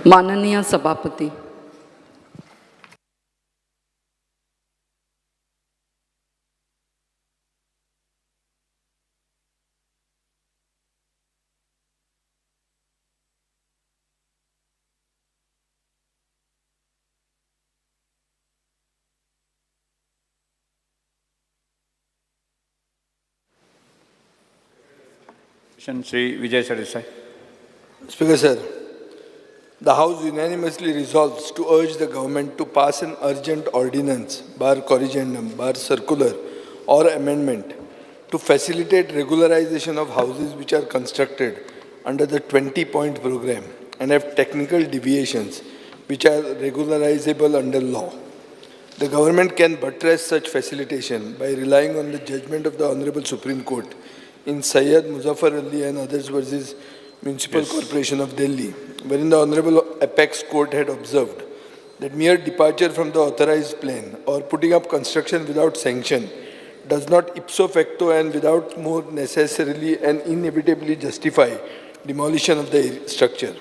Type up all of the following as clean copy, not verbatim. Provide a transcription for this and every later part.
माननीय सभापति, Shri Vijay Sardesai. Speaker Sir, the House unanimously resolves to urge the government to pass an urgent ordinance, bar corrigendum, bar circular or amendment to facilitate regularization of houses which are constructed under the 20-point program and have technical deviations which are regularizable under law. The government can buttress such facilitation by relying on the judgment of the Honorable Supreme Court in Syed Muzaffar Ali and others versus Municipal Corporation of Delhi, wherein the Honorable Apex Court had observed that mere departure from the authorized plan or putting up construction without sanction does not ipso facto and without more necessarily and inevitably justify demolition of the structure.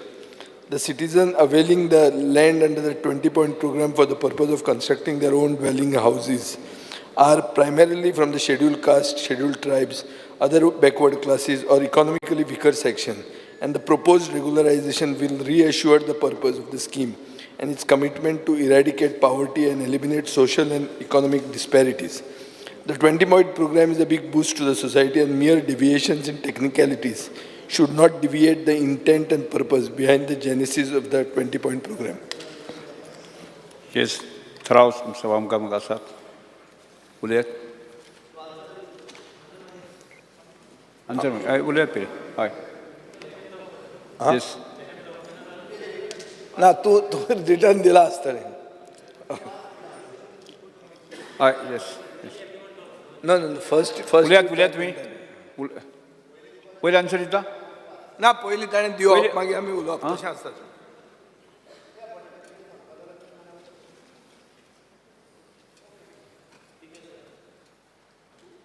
The citizen availing the land under the 20-point program for the purpose of constructing their own dwelling houses are primarily from the scheduled caste, scheduled tribes, other backward classes or economically weaker section, and the proposed regularization will reassure the purpose of the scheme and its commitment to eradicate poverty and eliminate social and economic disparities. The 20-point program is a big boost to the society, and mere deviations in technicalities should not deviate the intent and purpose behind the genesis of the 20-point program. Yes, Traus, Mr. Magasat. Uliet. Answer me. Uliet, hi. Yes. Na, tu return the last time. Yes. No, first. Uliet me. Will answer it? Na, पहिली ताणे दियो मागे आम्ही उलोवप तशें आसता.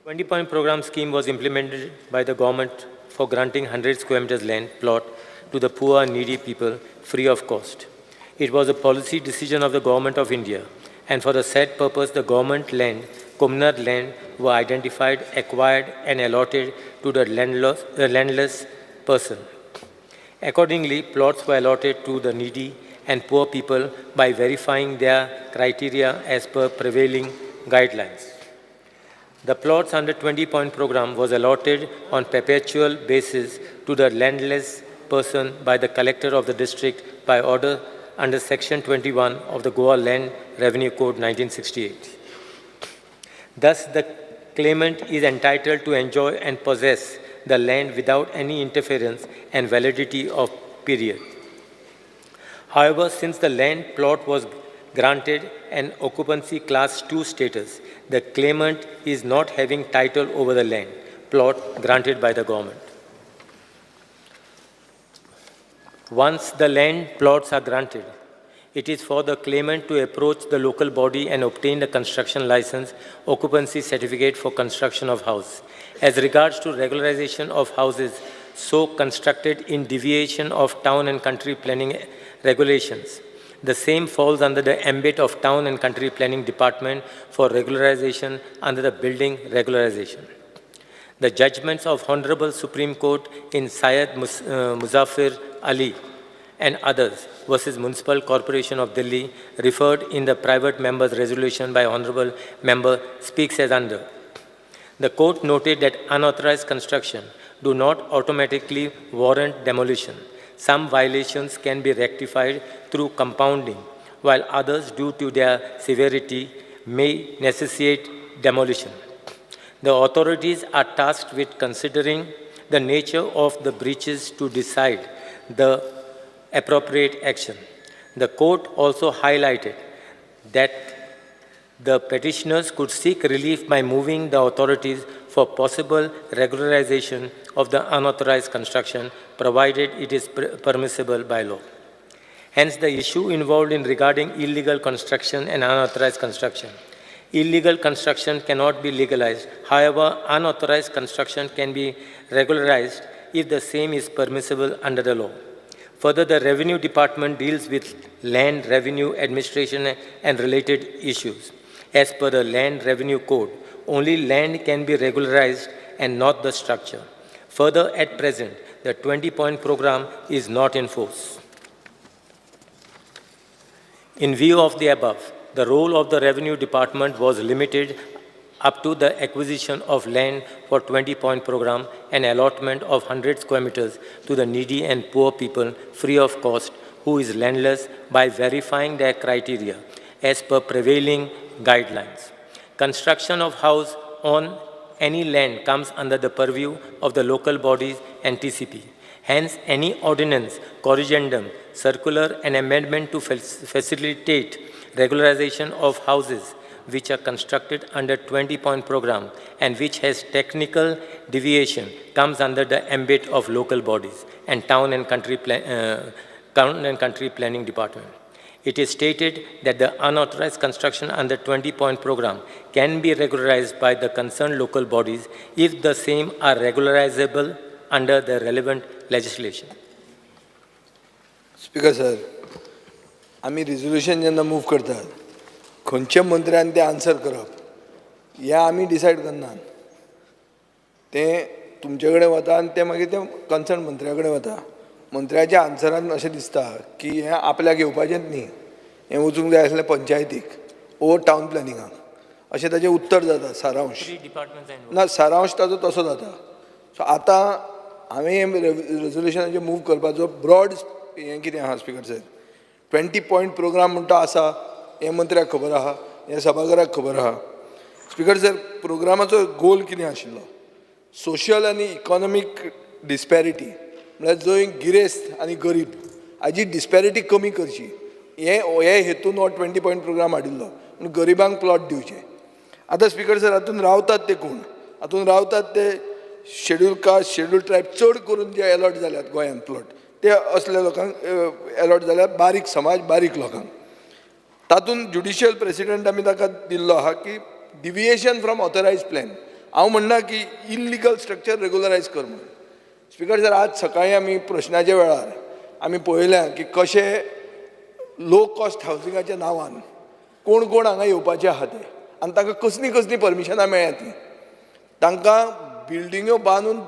The 20-point program scheme was implemented by the government for granting 100 square meters land plot to the poor and needy people free of cost. It was a policy decision of the Government of India, and for the said purpose, the government land, communal land, were identified, acquired, and allotted to the landless person. Accordingly, plots were allotted to the needy and poor people by verifying their criteria as per prevailing guidelines. The plots under 20-point program was allotted on perpetual basis to the landless person by the collector of the district by order under Section 21 of the Goa Land Revenue Code 1968. Thus, the claimant is entitled to enjoy and possess the land without any interference and validity of period. However, since the land plot was granted an occupancy class 2 status, the claimant is not having title over the land plot granted by the government. Once the land plots are granted, it is for the claimant to approach the local body and obtain the construction license, occupancy certificate for construction of house. As regards to regularization of houses so constructed in deviation of town and country planning regulations, the same falls under the ambit of Town and Country Planning Department for regularization under the Building Regularization. The judgments of Honorable Supreme Court in Syed Muzaffar Ali and others versus Municipal Corporation of Delhi referred in the private member's resolution by Honorable Member speaks as under. The court noted that unauthorized construction do not automatically warrant demolition. Some violations can be rectified through compounding, while others, due to their severity, may necessitate demolition. The authorities are tasked with considering the nature of the breaches to decide the appropriate action. The court also highlighted that the petitioners could seek relief by moving the authorities for possible regularization of the unauthorized construction, provided it is permissible by law. Hence, the issue involved in regarding illegal construction and unauthorized construction. Illegal construction cannot be legalized. However, unauthorized construction can be regularized if the same is permissible under the law. Further, the Revenue Department deals with land revenue administration and related issues. As per the Land Revenue Code, only land can be regularized and not the structure. Further, at present, the 20-point program is not in force. In view of the above, the role of the Revenue Department was limited up to the acquisition of land for 20-point program and allotment of 100 square meters to the needy and poor people free of cost who is landless by verifying their criteria as per prevailing guidelines. Construction of house on any land comes under the purview of the local bodies and TCP. Hence, any ordinance, corrigendum, circular, and amendment to facilitate regularization of houses which are constructed under 20-point program and which has technical deviation comes under the ambit of local bodies and town and country planning department. It is stated that the unauthorized construction under 20-point program can be regularized by the concerned local bodies if the same are regularizable under the relevant legislation. Speaker sir, आम्ही resolution जेन्ना move करतात, खंयच्या मंत्र्यान ते answer करप हें आमी decide करनात. तें तुमचे कडेन वता आनी तें मागीर तें कन्सर्न मंत्र्या कडेन वता. मंत्र्याच्या आन्सरान अशें दिसता की हें आपल्याक येवपाचेंच न्ही, हें वचूंक जाय आसलें पंचायतीक ओ टावन प्लॅनिंगाक, अशें ताचें उत्तर जाता सारांश. ना, सारांश ताचो तसो जाता. सो आतां हांवें रेजोल्युशनाचेर मूव करपाचो ब्रॉड हें कितें आहा स्पिकर सर, 20-point प्रोग्राम म्हणटा आसा, हें मंत्र्याक खबर आहा, हें सभाघराक खबर आहा. स्पिकर सर, प्रोग्रामाचो गोल कितें आशिल्लो? सोशल आनी इकॉनॉमीक डिस्पॅरिटी म्हळ्यार जंय गिरेस्त आनी गरीब हाजी डिस्पॅरिटी कमी करची, हे हेतून हो 20-point प्रोग्राम हाडिल्लो. पूण गरिबांक प्लॉट दिवचे. आतां स्पिकर सर, हातून रावतात ते कोण? हातून रावतात ते शेड्यूल कास्ट, शेड्यूल ट्रायब चड करून जे अलॉट जाल्यात गोंयांत प्लॉट, ते असल्या लोकांक अलॉट जाल्यात, बारीक समाज, बारीक लोकांक. तातूंत ज्युडिशियल प्रेसिडेंट आमी ताका दिल्लो आहा की डिविएशन फ्रॉम ऑथरायज प्लॅन. हांव म्हणना की इल्लिगल स्ट्रक्चर रेगुलरायज कर म्हणून. स्पिकर सर, आज सकाळीं आमी प्रश्नाच्या वेळार आमी पळयलें की कशें लो कॉस्ट हावजिंगाच्या नांवान कोण कोण हांगा येवपाचे आहा ते, आनी तांकां कसलीं कसलीं परमिशनां मेळ्ळ्यांत तीं. तांकां बिल्डिंग्यो बांदून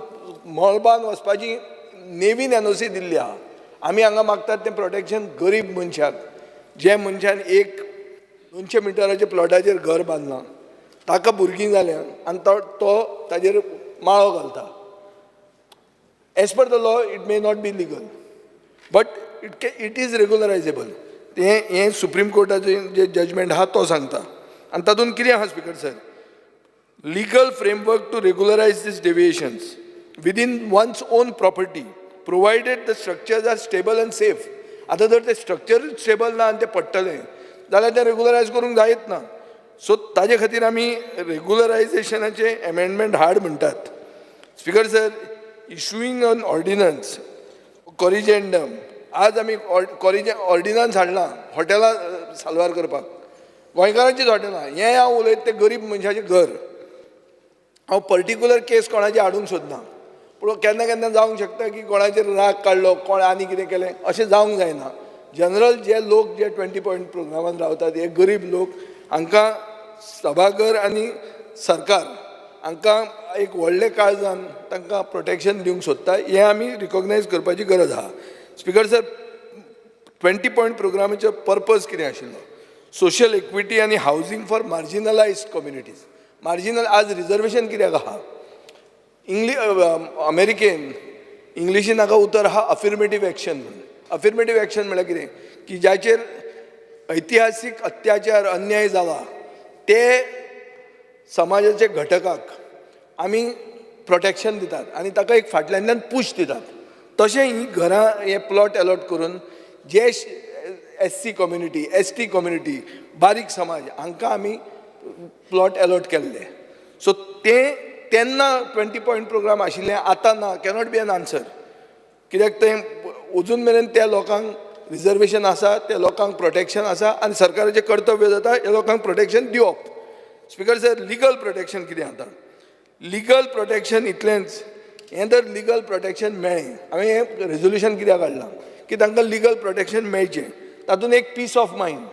मळबान वचपाची नेवीन एनओसी दिल्ली आहा. आमी हांगा मागतात तें प्रोटेक्शन गरीब मनशाक, जे मनशान 100-200 मिटराच्या प्लॉटाचेर घर बांदलां, ताका भुरगीं जाल्यां आनी तो ताजेर माळो घालता. As per the law it may not be legal, but it is regularisable. हें सुप्रीम कोर्टाचें जे जजमेंट आहा तो सांगता. आनी तातूंत कितें आहा speaker sir, legal framework to regularize these deviations within one's own property, provided the structures are stable and safe. आता जर ते स्ट्रक्चर स्टेबल ना आनी ते पडटलें जाल्यार ते रेगुलरायज करूंक जायत ना. सो ताजे खातीर आमी रेगुलरायजेशनाचे एमेंडमेंट हाड म्हणटात. Speaker sir, issuing on ordinance, corrigendum, आज आमी ऑर्डिनन्स हाडला हॉटेलां साल्वार करपाक, गोंयकारांचीच हॉटेलां. हें हांव उलयता तें गरीब मनशाचें घर. हांव पर्टिक्युलर केस कोणाची हाडूंक सोदना, पूण केन्ना केन्ना जावंक शकता की कोणाचेर राग काडलो, कोण आनी कितें केलें, अशें जावंक जायना. जनरल जे लोक जे 20-point प्रोग्रामान रावतात, हे गरीब लोक, हांकां सभाघर आनी सरकार हांकां एक व्हडले काळजान तांकां प्रोटेक्शन दिवंक सोदता. हें आमी रिकॉग्नायज करपाची गरज आहा. स्पिकर सर, 20-point प्रोग्रामाचो पर्पज कितें आशिल्लो? सोशल इक्विटी आनी हावजींग फॉर मार्जिनलायज्ड कम्युनिटीज. मार्जिनल आज रिजर्वेशन कित्याक आहा? अमेरिकेन इंग्लिशीन हाका उतर आहा अफर्मेटिव्ह एक्शन म्हणून. अफर्मेटिव्ह एक्शन म्हळ्यार कितें की ज्याचेर ऐतिहासीक अत्याचार अन्याय जाला ते समाजाचे घटकाक आमी प्रोटेक्शन दितात आनी ताका एक फाटल्यान पुश दितात. तशें ही घरां हे प्लॉट अलॉट करून जे SC कम्युनिटी, ST कम्युनिटी, बारीक समाज हांकां आमी प्लॉट अलॉट केल्ले. सो तेन्ना 20-point प्रोग्राम आशिल्लें, आतां ना, कॅनॉट बी एन आन्सर. कित्याक तें अजून मेरेन त्या लोकांक रिजर्वेशन आसा, त्या लोकांक प्रोटेक्शन आसा आनी सरकाराचें कर्तव्य जाता ह्या लोकांक प्रोटेक्शन दिवप. स्पिकर सर, लिगल प्रोटेक्शन कितें आतां? लिगल प्रोटेक्शन इतलेंच, हें जर लिगल प्रोटेक्शन मेळ्ळें, हांवें हें रेजोल्युशन कित्याक हाडलां की तांकां लिगल प्रोटेक्शन मेळचें. तातूंत एक पीस ऑफ मायंड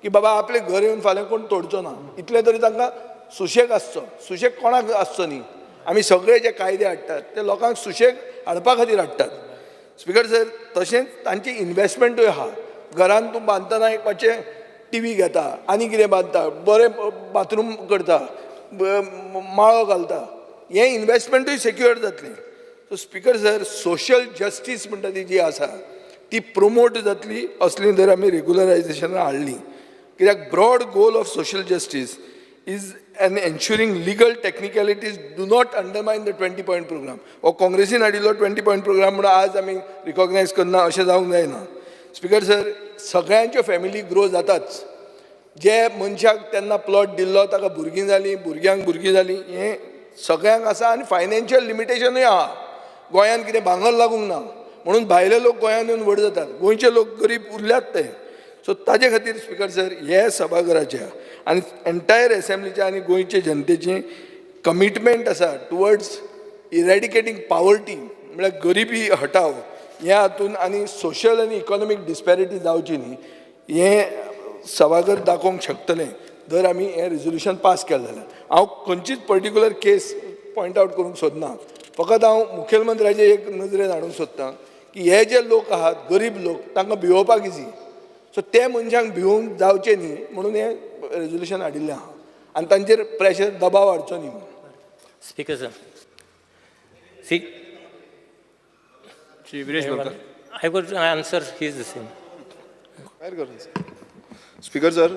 की बाबा आपले घर येवन फाल्यां कोण तोडचो ना, इतले तरी तांकां सुशेग आसचो. सुशेग कोणाक आसचो न्ही. आमी सगळे जे कायदे हाडटात ते लोकांक सुशेग हाडपा खातीर हाडटात. स्पिकर सर, तशेंच तांची इन्वेस्टमेंटूय आहा. घरान तूं बांदतना एक मातशें टीव्ही घेता, आनी कितें बांदता, बरें बाथरूम करता, माळो घालता, हें इन्वेस्टमेंटूय सेक्युअर जातलें. सो स्पिकर सर, सोशल जस्टीस म्हणटा ती जी आसा ती प्रमोट जातली असली जर आमी रेग्युलरायजेशनां हाडलीं. कित्याक broad goal of social justice is an ensuring legal technicalities do not undermine the 20-point program. हो काँग्रेसीन हाडिल्लो 20-point program म्हणून आज आमी रिकॉग्नायज करना अशें जावंक जायना. स्पिकर सर, सगळ्यांच्यो फॅमिली ग्रो जाताच. जे मनशाक तेन्ना प्लॉट दिल्लो ताका भुरगीं जालीं, भुरग्यांक भुरगीं जालीं, हें सगळ्यांक आसा. आनी फायनान्शियल लिमिटेशनूय आहा. गोंयांत कितें भांगर लागूंक ना म्हणून भायले लोक गोंयांत येवन व्हड जातात, गोंयचे लोक गरीब उरल्यात ते. सो ताजे खातीर स्पिकर सर, हे सभाघराच्या आनी एंटायर एसेंब्लीच्या आनी गोंयचे जनतेचें कमिटमेंट आसा टुवर्ड्स इरेडिकेटींग पॉवर्टी, म्हळ्यार गरिबी हटाव ह्या हातूंत, आनी सोशल आनी इकॉनॉमीक डिस्पॅरिटी जावची न्ही, हें सभाघर दाखोवंक शकतलें जर आमी हें रेजोल्युशन पास केलें जाल्यार. हांव खंयचीच पर्टिक्युलर केस पॉयंट आवट करूंक सोदना. फकत हांव मुखेलमंत्र्याचे एक नजरेन हाडूंक सोदतां की हे जे लोक आहात गरीब लोक, तांकां भिवोवपाक इजी. सो ते मनशांक भिवूंक जावचें न्ही म्हणून हें रेजोल्युशन हाडिल्लें आहा. आनी तांचेर प्रेशर दबाव हाडचो न्ही म्हणून. Speaker, sir. See, Shri Viresh Golkar. I would answer, he is the same. Speaker sir,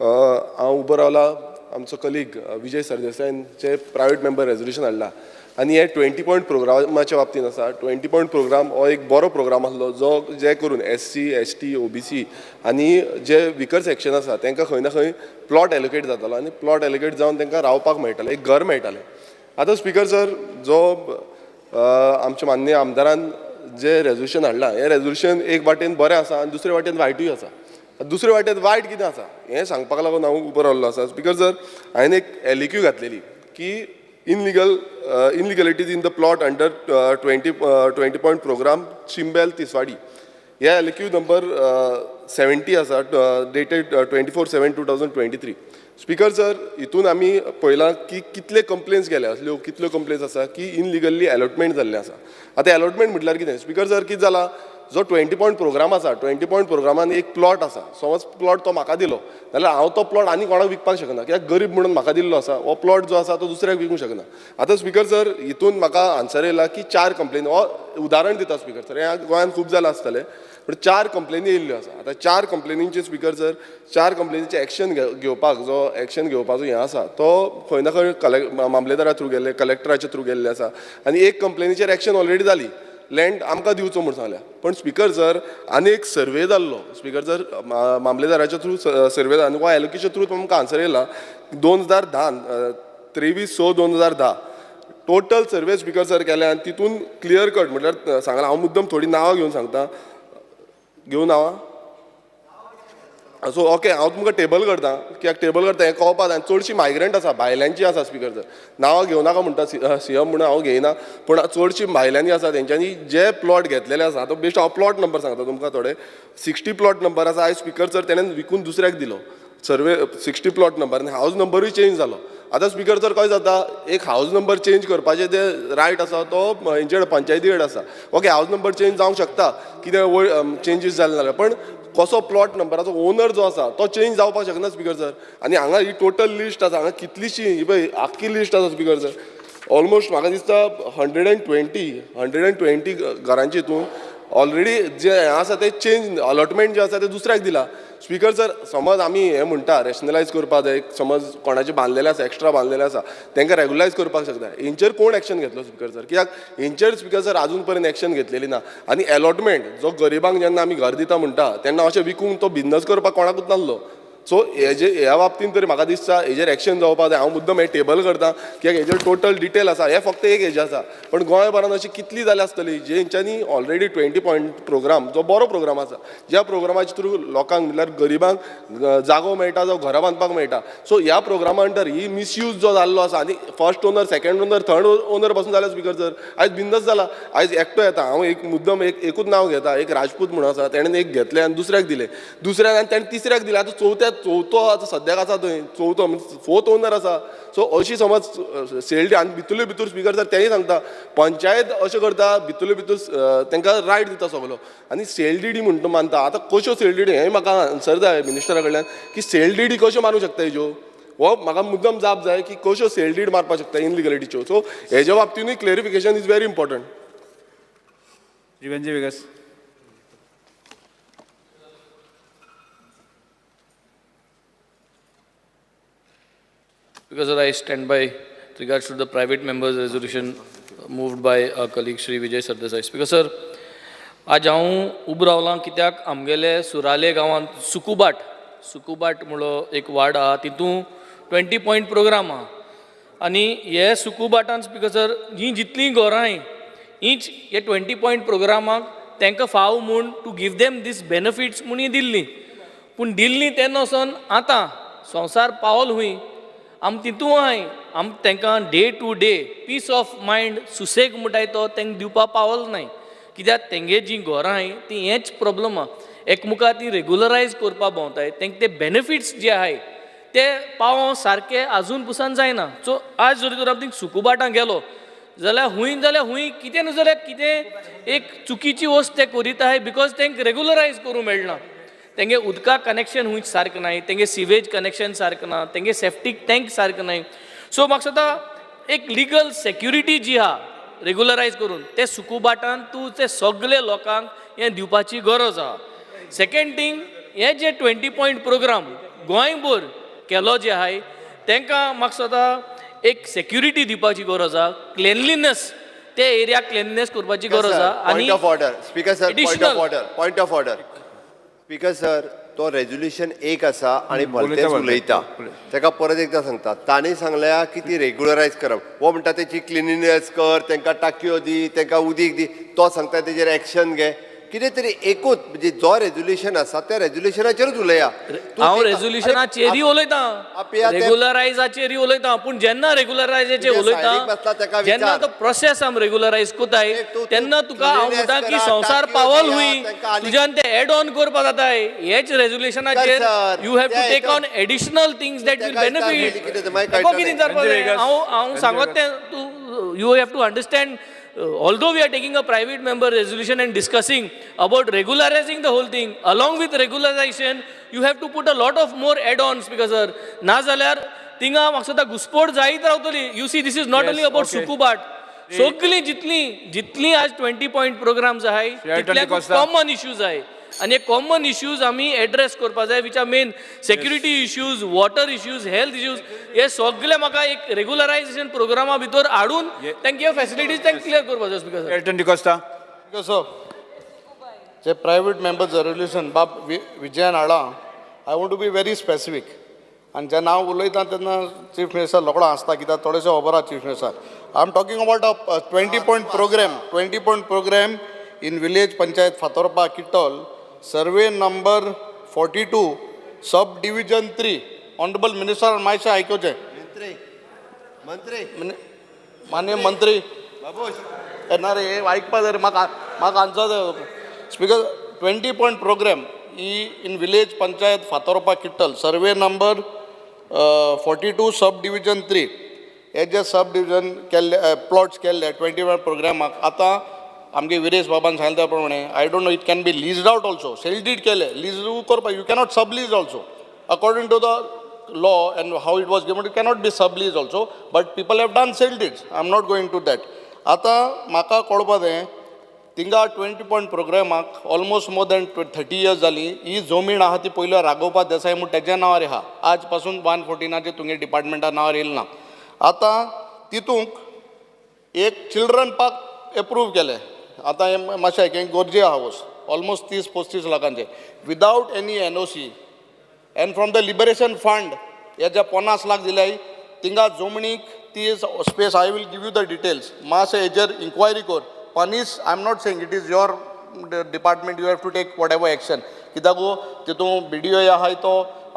हांव उबो रावला आमचो कलीग विजय सरदेसायचे प्रायवेट मेंबर रेजोल्युशन हाडला आनी हे 20-point प्रोग्रामाच्या बाबतींत आसा. 20-point प्रोग्राम हो एक बरो प्रोग्राम आसलो जो जे करून SC, ST, OBC आनी जे विकर सेक्शन आसा तांकां खंय ना खंय प्लॉट एलोकेट जातालो आनी प्लॉट एलोकेट जावन तांकां रावपाक मेळटालें, एक घर मेळटालें. आतां स्पीकर सर, जो आमच्या माननीय आमदारान जे रेजोल्युशन हाडलां, हें रेजोल्युशन एक वाटेन बरें आसा आनी दुसरे वाटेन वायटूय आसा. दुसरे वाटेन वायट कितें आसा हें सांगपाक लागून हांव उबो रावल्लो आसा. स्पीकर सर, हांवें एक LEQ घातलेली की illegalities in the plot under 20-point programme Chimbel Tiswadi. ह्या LEQ नंबर 70 आसा, डेटेड 24/7/2023. स्पीकर सर, हितून आमी पळयलां की कितले कंप्लेन्स गेल्या असल्यो, कितल्यो कंप्लेन्स आसा की इनलिगल्ली अलॉटमेंट जाल्लें आसा. आतां अलॉटमेंट म्हटल्यार कितें स्पीकर सर, कितें जाला, जो 20-point प्रोग्राम आसा, 20-point प्रोग्रामान एक प्लॉट आसा. समज प्लॉट तो म्हाका दिलो जाल्यार हांव तो प्लॉट आनी कोणाक विकपाक शकना, कित्याक गरीब म्हणून म्हाका दिल्लो आसा. हो प्लॉट जो आसा तो दुसऱ्याक विकूंक शकना. आतां स्पीकर सर, हितून म्हाका आन्सर येयला की 4 कंप्लेन. हो उदाहरण दिता स्पीकर सर, हें गोंयांत खूब जालां आसतलें, पण 4 कंप्लेनी येयल्ल्यो आसा. आतां 4 कंप्लेनींचे स्पीकर सर, 4 कंप्लेनीचे एक्शन घेवपाक जो एक्शन घेवपाचो हें आसा तो खंय ना खंय मामलेदारा थ्रू गेल्ले, कलेक्टराच्या थ्रू गेल्ले आसा. आनी एक कंप्लेनीचेर एक्शन ऑलरेडी जाली, लँड आमकां दिवचो म्हणून सांगल्या. पण स्पीकर सर, आनी एक सर्वे जाल्लो स्पीकर सर, मामलेदाराच्या थ्रू सर्वे जालो, वा एलोकेच्या थ्रू आमकां आन्सर येयला 2010 23/6/2010 टोटल सर्वे स्पीकर सर केले आनी तितून क्लियर कट म्हटल्यार सांगला. हांव मुद्दम थोडी नांवां घेवन सांगता, घेवन नांवां. सो ओके, हांव तुमकां टेबल करता, कित्याक टेबल करता हें कळपाक जाय. चडशीं मायग्रंट आसा, भायल्यांची आसा स्पीकर सर. नांवां घेवनाका म्हणटा CM म्हणून हांव घेयना, पूण चडशीं भायल्यांनी आसा. तेंच्यांनी जे प्लॉट घेतलेले आसा, तो बेस्ट हांव प्लॉट नंबर सांगता तुमकां. थोडे 60 प्लॉट नंबर आसा. आयज स्पीकर सर तेणें विकून दुसऱ्याक दिलो सर्वे 60 प्लॉट नंबर, आनी हावज नंबरूय चेंज जालो. आतां स्पीकर सर कशें जाता, एक हावज नंबर चेंज करपाचें जे रायट आसा तो हेंचे पंचायती कडेन आसा. ओके, हावज नंबर चेंज जावंक शकता कितें चेंजीस जाले जाल्यार, पण कसो प्लॉट नंबराचो ओनर जो आसा तो चेंज जावपाक शकना स्पीकर सर. आनी हांगा ही टोटल लिस्ट आसा, हांगा कितलीशी ही पळय आख्खी लिस्ट आसा स्पीकर सर. ऑलमोस्ट म्हाका दिसता 120 घरांची हितून ऑलरेडी जे हें आसा ते चेंज अलॉटमेंट जे आसा ते दुसऱ्याक दिला. स्पीकर सर, समज आमी हें म्हणटा रॅशनलायज करपाक जाय, समज कोणाचे बांदलेले आसा, एक्स्ट्रा बांदलेले आसा, तांकां रेगुलायज करपाक शकता. हेंचेर कोण एक्शन घेतलो स्पीकर सर? कित्याक हेंचेर स्पीकर सर आजून पर्यंत एक्शन घेतलेली ना. आनी अलॉटमेंट जो गरिबांक जेन्ना आमी घर दिता म्हणटा तेन्ना अशें विकूंक तो बिजनस करपाक कोणाकूच नासलो. सो ह्या बाबतींत तरी म्हाका दिसता हेजेर एक्शन जावपाक जाय. हांव मुद्दम हे टेबल करता कित्याक हेजेर टोटल डिटेल आसा. हे फक्त एक हेजें आसा, पण गोंयभरान अशी कितली जाली आसतली जेंच्यांनी ऑलरेडी 20 पॉयंट प्रोग्राम, जो बरो प्रोग्राम आसा, ज्या प्रोग्रामाच्या थ्रू लोकांक म्हणल्यार गरिबांक जागो मेळटा, जो घरां बांदपाक मेळटा. सो ह्या प्रोग्रामा अंडर ही मिसयूज जो जाल्लो आसा आनी first owner, second owner, third owner पासून जाल्या स्पिकर सर आयज बिंदस जाला. आयज एकटो येता, हांव एक मुद्दम एकूच नांव घेता, एक राजपूत म्हणून आसा, तेणेन एक घेतलें आनी दुसऱ्याक दिलें, दुसऱ्याक आनी तेणें तिसऱ्याक दिलें. आतां चवथो आतां सद्याक आसा थंय, चवथो फोर्थ ओनर आसा. सो अशी समज सेल्डी आनी भितरले भितर स्पिकर सर तेंय सांगता पंचायत अशें करता, भितरले भितर तांकां रायट दिता सगलो आनी सेल डीडी म्हणटा मानता. आतां कश्यो सेल डीडी हें म्हाका आन्सर जाय मिनिस्टरा कडल्यान की सेल डीडी कश्यो मारूं शकता हेज्यो, हो म्हाका मुद्दम जाप जाय की कश्यो सेल डीड मारपाक शकता इनलिगलिटीच्यो. सो हेज्या बाबतीनूय clarification is very important. Jeevanji Vikas. Because I stand by with regards to the private members resolution moved by our colleague Shri Vijay Sardesai. Because sir, आज हांव उबो रावलां कित्याक आमगेले सुराले गांवांत सुकुबाट म्हणलो एक वार्ड आहा, तितून 20 पॉयंट प्रोग्राम आहा. आनी हे सुकुबाटान स्पिकर सर ही जितलीं घरांय हींच हे 20 पॉयंट प्रोग्रामाक तांकां फाव म्हूण to give them these benefits म्हूण ही दिल्लीं. पूण दिल्लीं तेन्ना वचोन आतां संवसार पावल हुंय आम तितू आहाय, आम तांकां day to day peace of mind सुसेग म्हणटाय तो तांकां दिवपाक पावल नाय. कित्याक तेंगे जीं घरां आहाय ती हेंच प्रॉब्लम आहा. एकमुखार ती रेगुलरायज करपा भोंवताय, तांकां ते बेनिफिट्स जे आहाय ते पावोवं सारके आजून पुसान जायना. सो आज जरी तर हांव सुकुबाटां गेलो जाल्यार हुंय कितें न्हू जाल्यार कितें एक चुकीची वस्त ते करीत आहाय बिकॉज तांकां रेगुलरायज करूं मेळना. तेंगे उदकाक कनेक्शन हुंय सारकें नाय, तेंगे सिवेज कनेक्शन सारकें ना, तेंगे सेफ्टीक टँक सारकें नाय. सो म्हाका दिसता एक लिगल सेक्युरिटी जी आहा रेगुलरायज करून ते सुकुबाटान तूं ते सगळे लोकांक हें दिवपाची गरज आहा. सेकंड थिंग, हे जे 20 पॉयंट प्रोग्राम गोंयभर केलो जे आहाय तांकां म्हाका दिसता एक सेक्युरिटी दिवपाची गरज आहा. क्लेनलीनेस ते एरिया क्लेनलीनेस करपाची गरज आहा. Point of order speaker sir, point of order speaker sir, तो रेजोल्युशन एक आसा आणि भलतेच उलयता. ताका परत एकदा सांगता, ताणें सांगल्या की ती रेगुलरायज करप. हो म्हणटा तेची क्लिनिनेस कर, तांकां टाकयो दी, तांकां उदीक दी. तो सांगता तेजेर एक्शन घे. कितें तरी एकूच म्हणजे जो रेजोल्युशन आसा त्या रेजोल्युशनाचेरूच उलया. हांव रेजोल्युशनाचेरूय उलयता, रेगुलरायजाचेरूय उलयता. पूण जेन्ना रेगुलरायजाचेर उलयता जेन्ना तो प्रोसेस आम रेगुलरायज कोताय तेन्ना तुका हांव म्हणटा की संवसार पावल हुंय तुज्यान ते एड ऑन करपा जाताय. हेच रेजोल्युशनाचेर you have to take on additional things that will benefit. कितें जावपाक जाय हांव सांगत तें तूं you have to understand. Although we are taking a private member resolution and discussing about regularizing the whole thing, along with regularization, you have to put a lot of more add-ons because na zalyar tinga maksada घुसपट जायत रावतली. You see, this is not only about Sukubat. सगळी जितली आज 20 point programmes आहाय तितले common issues आहाय आनी हे कॉमन इश्यूज आमी एड्रेस करपा जाय which are main security issues, water issues, health issues. हे सगळे म्हाका एक रेगुलरायजेशन प्रोग्रामा भितर हाडून तांकां फॅसिलिटीज तांकां क्लियर करपा जाय. स्पीकर एल्टन डिकोस्टा. जे प्रायवेट मेंबर्स रेजोल्युशन बाब विजयान हाडला, I want to be very specific. आनी जेन्ना हांव उलयतां तेन्ना चीफ मिनिस्टर रोखडो आसता कित्याक थोडेशे खबर आहा chief minister. I am talking about a 20 point programme in village panchayat Fatorpa Quitol, survey number 42, sub division 3. Honourable minister मातशें आयकुचें. मान्य मंत्री ना रे आयकपा जाय रे, म्हाका answer. Speaker 20 point programme in village panchayat Fatorpa Quitol, survey number 42, sub division 3. Hey J sub division केल्ले plots केल्ले 20 पॉयंट प्रोग्रामाक आतां आमगे विरेश बाबान सांगले त्या प्रमाणे I don't know it can be leased out also. Sale deed केले, लीज करपा you cannot sub lease also according to the law and how it was given. It cannot be sub lease also but people have done sale deeds. I am not going to that. आतां म्हाका कळपा जाय थिंगा 20 point प्रोग्रामाक almost more than 30 years जाली. ही जमीन आहा ती पयलो राघोपा देसाय म्हूण तेज्या नांवार आहा. आज पासून 114 तुमगे डिपार्टमेंटा नांवार येयला ना. आतां तितूंक एक चिल्ड्रन पार्क एप्रूव केलें. आतां हें मातशें गोरजे हावस ऑलमोस्ट 30-35 लाखांचे without any NOC and from the liberation fund हे जे 50 लाख दिल्याय तिंगा जमनीक ती space I will give you the details मातशें हेजेर इन्क्वायरी कर पनीस I am not saying it is your department you have to take whatever action कित्याक तितून BDO आहाय तो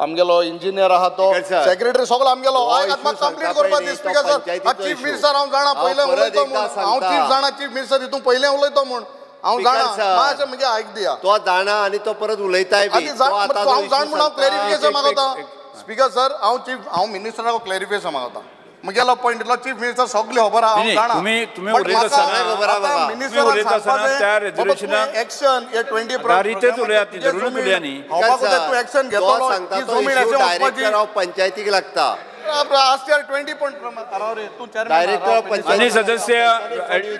आमगेलो इंजिनियर आहा तो Speaker sir. सेक्रेटरी सगळो आमगेलो हो हांव issue कंप्लीट सांगता करपाक पयलीं दी तो स्पीकर सर पंचायतीचो चीफ issue. मिनिस्टर हांव जाणा हांव पयलें परत उलयतो एकदा म्हूण हांव सांगता. चीफ जाणा चीफ मिनिस्टर हितून पयलें उलयतो म्हूण हांव Speaker जाणा sir. मातशें म्हणजे आयक दिया तो जाणा आणि तो परत उलयताय बी आधी तो जाण आतां हांव जो जाण issue म्हणून हांव सांगता, क्लॅरिफिकेशन मागता स्पीकर सर हांव मिनिस्टराक क्लॅरिफिकेशन मागता म्हगेलो पॉयंट इतलो चीफ मिनिस्टर सगळे खबर आहा हांव नाही, जाणा तुम्ही उलयता आसतना- खबर आहा म्हाका. तुम्ही उलयता आसतना त्या resolution- एक्शन हे 20 दारीतेच उलयात न्ही, धरूनच उलया न्ही. तूं एक्शन तो घेतलो सांगता ही तो जमीन issue अशें director वचपाची of पंचायतीक लागता आस्त्यार 20 पॉयंट रे तूं Director of पंचायत- माननीय सदस्य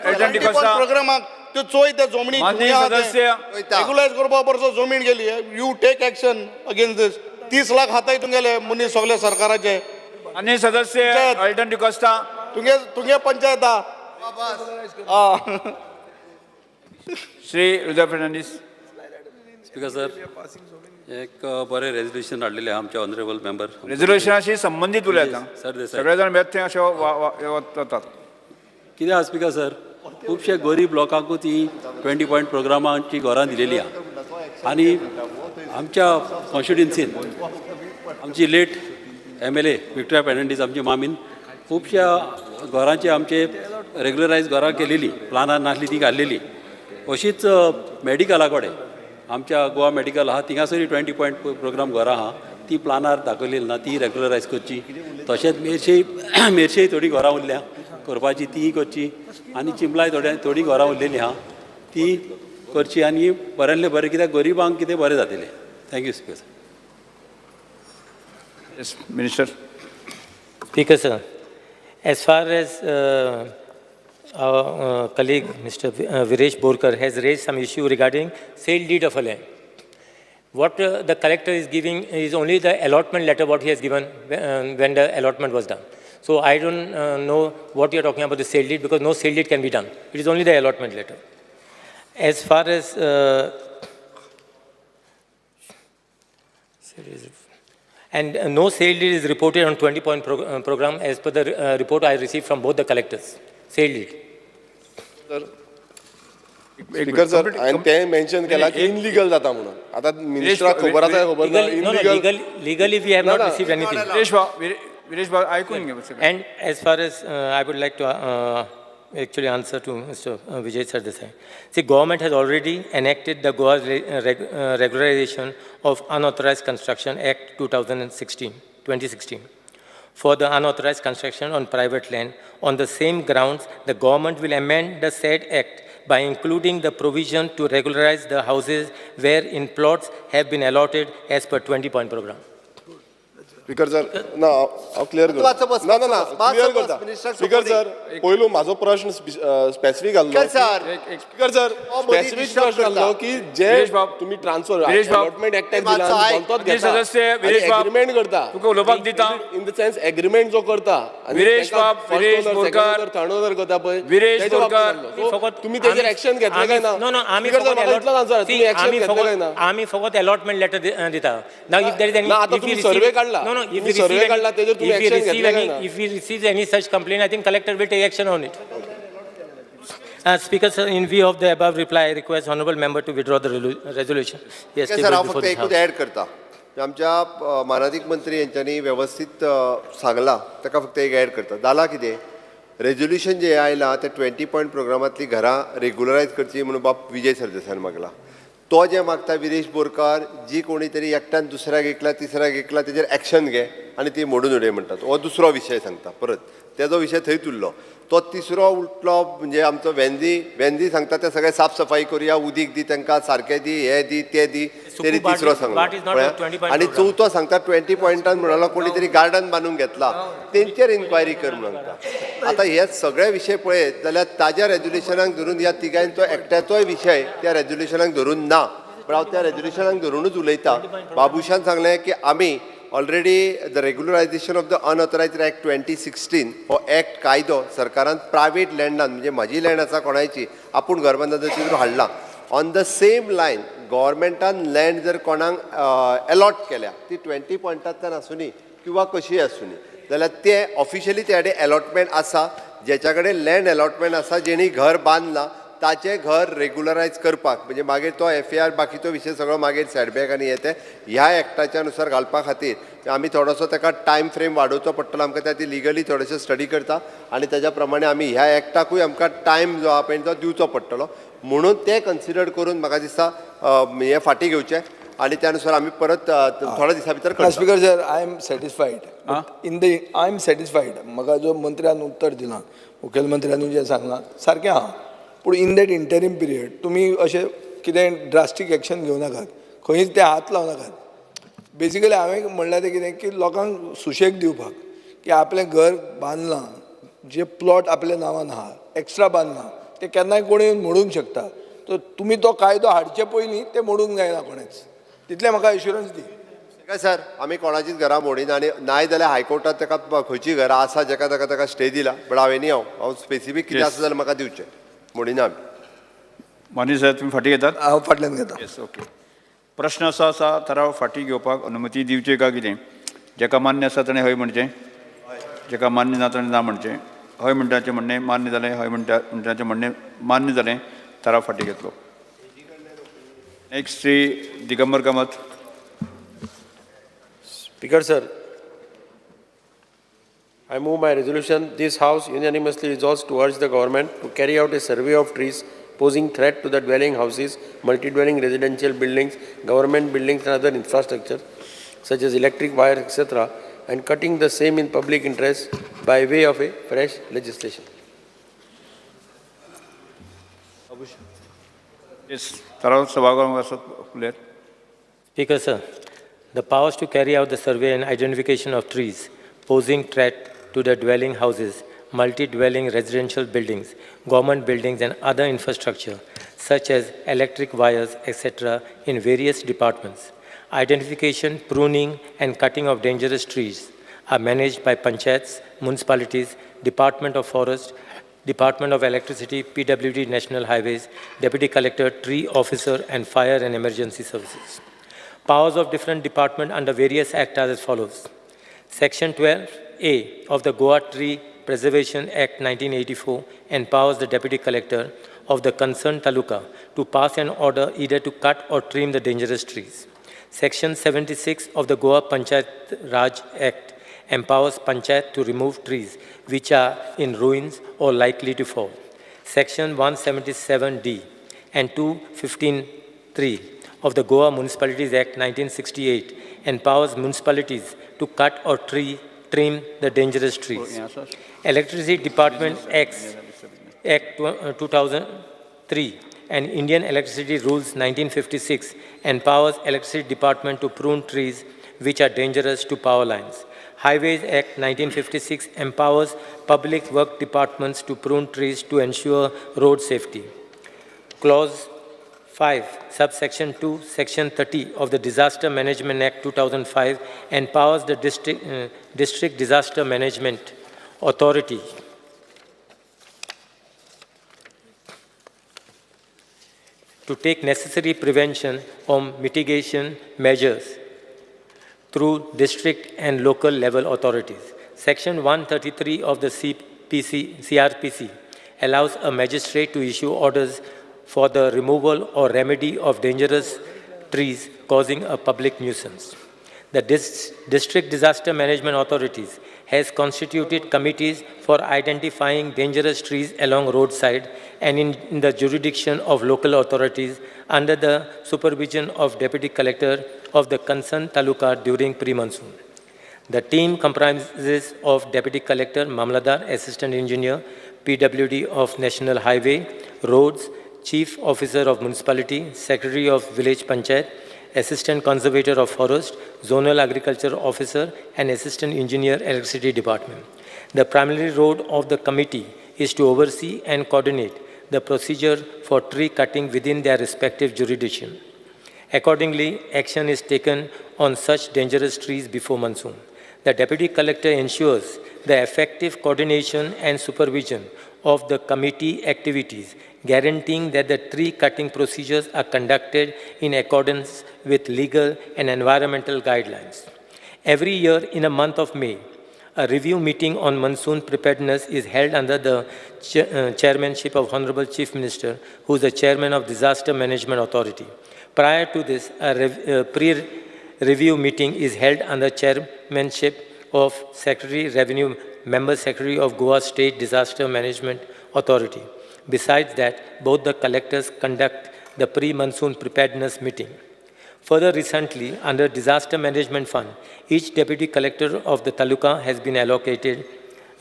एडजन डिकोस्टा प्रोग्रामाक त्यो चोय त्या जमनी माननीय सदस्य रेग्युलायज करपा परसो जमीन गेली you take action against this 30 lakh हाताय तुमगेले मनीस सगळे सरकाराचे माननीय सदस्य एडजन डिकोस्टा तुगे पंचायत श्री हृदय फर्नांडीस. स्पीकर सर एक बरें रेजोल्युशन हाडलेलें आमच्या ऑनरेबल मेंबर रेझोल्युशनाशी संबंधित उलयात हां. सर देसाय सगळे जाण बेत थंय अशे वतात. कितें आहा स्पीकर सर खुबशे गरीब लोकांकूच ही 20 पॉयंट प्रोग्रामांची घरां दिलेली आहा आनी आमच्या कॉन्स्टिट्युन्सीन आमची लेट MLA विक्टोरिया फर्नांडीस आमची मामीन खुबश्या घरांची आमचे रेग्युलरायज घरां केलेली प्लानार नासली ती घाल्लेली अशीच मेडिकला कडेन आमच्या गोवा मेडिकल आहा थिंगासरी 20 पॉयंट प्रोग्राम घरां आहा ती प्लानार दाखयलेली ना ती रेग्युलरायज करची तशेंच मेर्शेय थोडी घरां उरल्या करपाची ती करची आनी चिंबलाय थोडी घरां उरलेली आहा ती करची आनी बऱ्यांतले बरें कित्याक गरिबांक कितें बरें जातलें. Thank you speaker. Yes, Minister. Speaker, sir, as far as our colleague Mr. Viresh Borkar has raised some issue regarding sale deed of a land. What the collector is giving is only the allotment letter what he has given when the allotment was done. So I don't know what you are talking about the sale deed because no sale deed can be done. It is only the allotment letter. As far as and no sale deed is reported on 20-point program as per the report I received from both the collectors. Sale deed. Speaker sir आणि ते mention केला की illegal जाता म्हणून आता मिनिस्टराक खबर आसा खबर ना Legally we have not received anything. Viresh भाऊ ऐकून घे सगळं. And as far as I would like to actually answer to Mr. Vijay Sardesai. See, government has already enacted the Goa Regularization of Unauthorized Construction Act 2016. For the unauthorized construction on private land, on the same grounds, the government will amend the said act by including the provision to regularize the houses wherein plots have been allotted as per 20-point program. Speaker sir ना हांव clear वाचो बस, करता ना ना वाचो बस, clear वाचो बस, करता मिनिस्टर स्पीकर सोपो सर पयलू म्हाजो प्रश्न स्पेसिफीक घाल्लो speaker sir. Speaker sir Modi specific disturb प्रश्न घाल्लो करता. की जे विरेश बाब, तुम्ही ट्रान्सफर विरेश बाब, अलॉटमेंट एक्टाक मातसो दिला आयक. बोलतोच माननीय सदस्य विरेश बाब, एग्रीमेंट करता तुका उलोवपाक दिता. इन द सेन्स एग्रीमेंट जो करता विरेश बाब, विरेश बोरकार, थर्ड ओनर करता पळय विरेश तेच्या बोरकार, बाबतींत घाल्लो. फकत तुम्ही तेजेर आमी- एक्शन घेतले काय ना No, आम्ही स्पीकर सर फकत म्हाका इतलो आन्सर तुम्ही एक्शन घेतले काय ना आम्ही फकत अलॉटमेंट लेटर दिता. Now if there is any ना, आता if we तुम्ही receive- survey काढला. No, if तुम्ही we survey receive काढला, any- तेजेर तुम्ही if we action receive घेतले काय any ना? if we receive any such complaint, I think collector will take action on it. Speaker, sir, in view of the above reply, I request honorable member to withdraw the resolution. Yes, sir tabled हांव before फक्त the एकूच House. Add करता आमच्या मानाधिक मंत्री यांच्यानी व्यवस्थित सांगला ताका फक्त एक ॲड करता जाला कितें रेजोल्युशन जे आयला ते 20 पॉयंट प्रोग्रामांतली घरां रेग्युलरायज करची म्हणून बाब विजय सरदेसायन मागला तो जे मागता विरेश बोरकार जी कोणी तरी एकट्यान दुसऱ्याक एकला तिसऱ्याक एकला तेजेर एक्शन घे आनी ती मोडून उडय म्हणटात हो दुसरो विशय सांगता परत तेजो विशय थंय उरलो तो तिसरो उठलो म्हणजे आमचो वेंदी सांगता ते सगळे साफ सफाई करुया उदीक दी तांकां सारकें दी हे दी ते दी तरी Suku तिसरो Bhat is not a सांगलो 20 point आनी program. चवथो सांगता 20 पॉयंटान म्हणालो कोणी तरी गार्डन बांदून घेतला तेंचेर इन्क्वायरी कर म्हणून सांगता आता हे सगळे विशय पळयत जाल्यार ताज्या रेजोल्युशनाक धरून ह्या तिगांचो एकट्याचोय विशय त्या रेजोल्युशनाक धरून ना पण हांव त्या रेजोल्युशनाक धरूनच उलयता बाबुशान सांगलें की आमी already the regularisation of the unauthorised act 2016 हो ॲक्ट कायदो सरकारान प्रायवेट लँडान म्हणजे म्हजी लँड आसा कोणायची आपूण घर बांदता तितून हाडला ऑन द सेम लायन गव्हर्मेंटान लँड जर कोणाक अलॉट केल्या ती 20 पॉयंटांतल्यान आसूनी किंवा कशी आसूनी जाल्यार ते ऑफिशियली ते कडेन अलॉटमेंट आसा ज्याच्या कडेन लँड अलॉटमेंट आसा जेणी घर बांदलां ताचें घर रेग्युलरायज करपाक म्हणजे मागीर तो FAR बाकीचो विशय सगळो मागीर सेटबॅक आनी येते ह्या एक्टाच्या अनुसार घालपा खातीर आमी थोडोसो ताका टायम फ्रेम वाडोवचो पडटलो आमकां त्या ती लिगली थोडेशें स्टडी करता आनी तेज्या प्रमाणे आमी ह्या एक्टाकूय आमकां टायम जो आहा पळय तो दिवचो पडटलो म्हणून ते कन्सिडर करून म्हाका दिसता हे फाटी घेवचे आणि त्यानुसार आम्ही परत थोड्या दिसा भितर करता. Speaker sir I am satisfied I am satisfied म्हाका जो मंत्र्यान उत्तर दिलां मुखेलमंत्र्यान जें सांगलां सारकें आहा पूण इन दॅट इंटरीम पिरियड तुमी अशें कितें ड्रास्टीक एक्शन घेवं नाकात खंयच ते हात लावं नाकात बेजिकली हांवें म्हणलें तें कितें की लोकांक सुशेग दिवपाक की आपलें घर बांदलां जे प्लॉट आपल्या नांवान आहा एक्स्ट्रा बांदलां ते केन्नाय कोणी येवन मोडूंक शकता तर तुमी तो कायदो हाडचे पयलीं ते मोडूंक जायना कोणेच तितलें म्हाका एश्युरन्स दी. काय सर आमी कोणाचीच घरां मोडीना आनी नाय जाल्यार हायकोर्टात ताका खंयची घरां आसा जेका ताका स्टे दिला बट हांव स्पेसिफीक कितें आसा जाल्यार म्हाका दिवचें मोडीना आमी. मानी साहेब तुम्ही फाटी घेतात. हांव फाटल्यान घेता. Yes okay. प्रश्न असो आसा थाराव फाटी घेवपाक अनुमती दिवची काय कितें जेका मान्य आसा ताणें हय म्हणचें जेका मान्य ना ताणें ना म्हणचें हय म्हणटाचें म्हणणें मान्य जालें हय म्हणटाचें म्हणणें मान्य जालें थाराव फाटी घेतलो. Next Shri Digambar Kamat. Speaker sir, I move my resolution. This House unanimously resolves to urge the government to carry out a survey of trees posing threat to the dwelling houses, multi-dwelling residential buildings, government buildings and other infrastructure such as electric wire, etc. and cutting the same in public interest by way of a fresh legislation. Yes थाराव सभागृह आसात फुलेर. Speaker sir, the powers to carry out the survey and identification of trees posing threat to the dwelling houses, multi-dwelling residential buildings, government buildings and other infrastructure such as electric wires, etc. in various departments. Identification, pruning and cutting of dangerous trees are managed by panchayats, municipalities, Department of Forest, Department of Electricity, PWD National Highways, Deputy Collector, Tree Officer and Fire and Emergency Services. Powers of different departments under various acts are as follows. Section 12A of the Goa Tree Preservation Act 1984 empowers the Deputy Collector of the concerned taluka to pass an order either to cut or trim the dangerous trees. Section 76 of the Goa Panchayat Raj Act empowers Panchayat to remove trees which are in ruins or likely to fall. Section 177D and 215(3) of the Goa Municipalities Act 1968 empowers municipalities to cut or trim the dangerous trees. Electricity Department Act 2003 and Indian Electricity Rules 1956 empowers Electricity Department to prune trees which are dangerous to power lines. Highways Act 1956 empowers public work departments to prune trees to ensure road safety. Clause 5, subsection 2, section 30 of the Disaster Management Act 2005 empowers the District Disaster Management Authority to take necessary prevention or mitigation measures through district and local level authorities. Section 133 of the CRPC allows a magistrate to issue orders for the removal or remedy of dangerous trees causing a public nuisance. The District Disaster Management Authorities has constituted committees for identifying dangerous trees along roadside and in the jurisdiction of local authorities under the supervision of Deputy Collector of the concerned taluka during pre-monsoon. The team comprises of Deputy Collector, Mamladar, Assistant Engineer, PWD of National Highway, Roads, Chief Officer of Municipality, Secretary of Village Panchayat, Assistant Conservator of Forest, Zonal Agriculture Officer, and Assistant Engineer, Electricity Department. The primary role of the committee is to oversee and coordinate the procedure for tree cutting within their respective jurisdiction. Accordingly, action is taken on such dangerous trees before monsoon. The Deputy Collector ensures the effective coordination and supervision of the committee activities, guaranteeing that the tree cutting procedures are conducted in accordance with legal and environmental guidelines. Every year in the month of May, a review meeting on monsoon preparedness is held under the chairmanship of Honorable Chief Minister, who is the chairman of Disaster Management Authority. Prior to this, a pre-review meeting is held under chairmanship of Secretary Revenue, Member Secretary of Goa State Disaster Management Authority. Besides that, both the collectors conduct the pre-monsoon preparedness meeting. Further recently, under Disaster Management Fund, each Deputy Collector of the Taluka has been allocated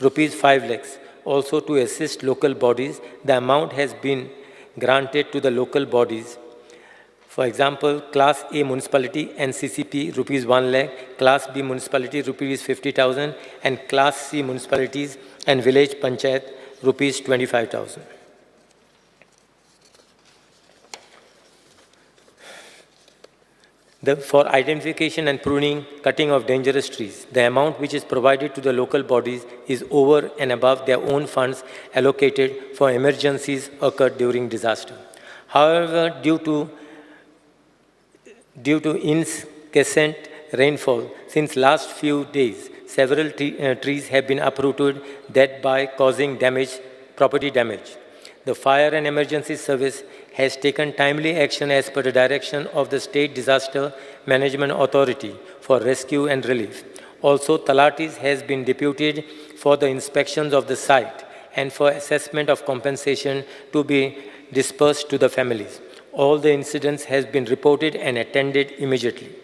Rs 5 lakhs. Also to assist local bodies, the amount has been granted to the local bodies. For example, Class A Municipality and CCP Rs 1 lakh, Class B Municipality Rs 50,000 and Class C Municipalities and Village Panchayat Rs 25,000. For identification and pruning, cutting of dangerous trees, the amount which is provided to the local bodies is over and above their own funds allocated for emergencies occurred during disaster. However, due to incessant rainfall since last few days, several trees have been uprooted, thereby causing property damage. The Fire and Emergency Service has taken timely action as per the direction of the State Disaster Management Authority for rescue and relief. Also, Talatis has been deputed for the inspections of the site and for assessment of compensation to be dispersed to the families. All the incidents has been reported and attended immediately.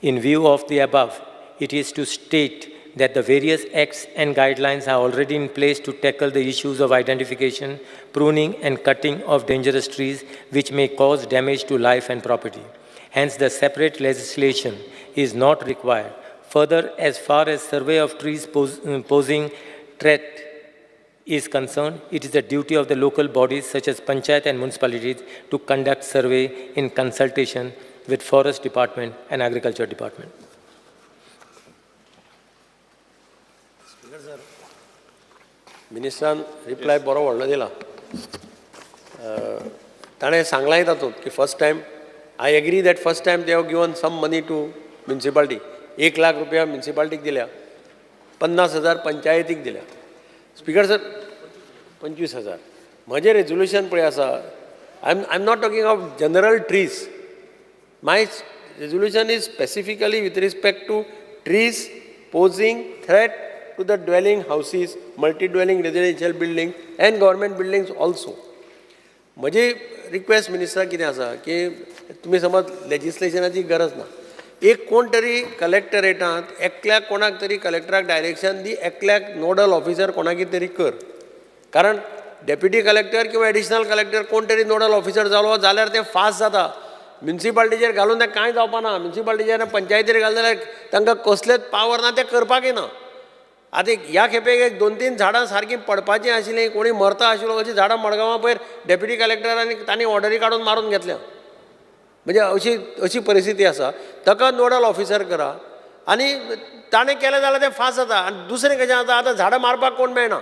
In view of the above, it is to state that the various acts and guidelines are already in place to tackle the issues of identification, pruning and cutting of dangerous trees which may cause damage to life and property. Hence, the separate legislation is not required. Further, as far as survey of trees posing threat is concerned, it is the duty of the local bodies such as Panchayat and municipalities to conduct survey in consultation with Forest Department and Agriculture Department. मिनिस्टरान reply बरो व्हडलो दिला ताणें सांगलाय तातूंत की first time I agree that first time they have given some money to municipality 1 lakh रुपया म्युनिसिपालिटीक दिल्या 50,000 पंचायतीक दिल्या स्पीकर सर 25,000 म्हजें रेजोल्युशन पळय आसा I am not talking of general trees my resolution is specifically with respect to trees posing threat to the dwelling houses, multi-dwelling residential buildings and government buildings also. म्हजी request मिनिस्टराक कितें आसा की तुमी समज लेजिस्लेशनाची गरज ना एक कोण तरी कलेक्टरेटांत एकल्याक कोणाक तरी कलेक्टराक डायरेक्शन दी एकल्याक नोडल ऑफिसर कोणाकी तरी कर कारण डेप्युटी कलेक्टर किंवा एडिशनल कलेक्टर कोण तरी नोडल ऑफिसर जालो जाल्यार तें फास्ट जाता म्युनिसिपालिटीचेर घालून तें कांय जावपा ना म्युनिसिपालिटीचेर पंचायतीर घाल जाल्यार तांकां कसलेच पावर ना तें करपाकय ना आतां ह्या खेपेक 2-3 झाडां सारकीं पडपाचीं आशिल्लीं कोणी मरता आशिल्लो अशीं झाडां मडगांवां पयर डेप्युटी कलेक्टरांनी तांणी ऑर्डरी काडून मारून घेतल्या म्हणजे अशी परिस्थिती आसा ताका नोडल ऑफिसर करा आनी ताणें केलें जाल्यार तें फास्ट जाता आनी दुसरें कशें जाता आतां झाडां मारपाक कोण मेळना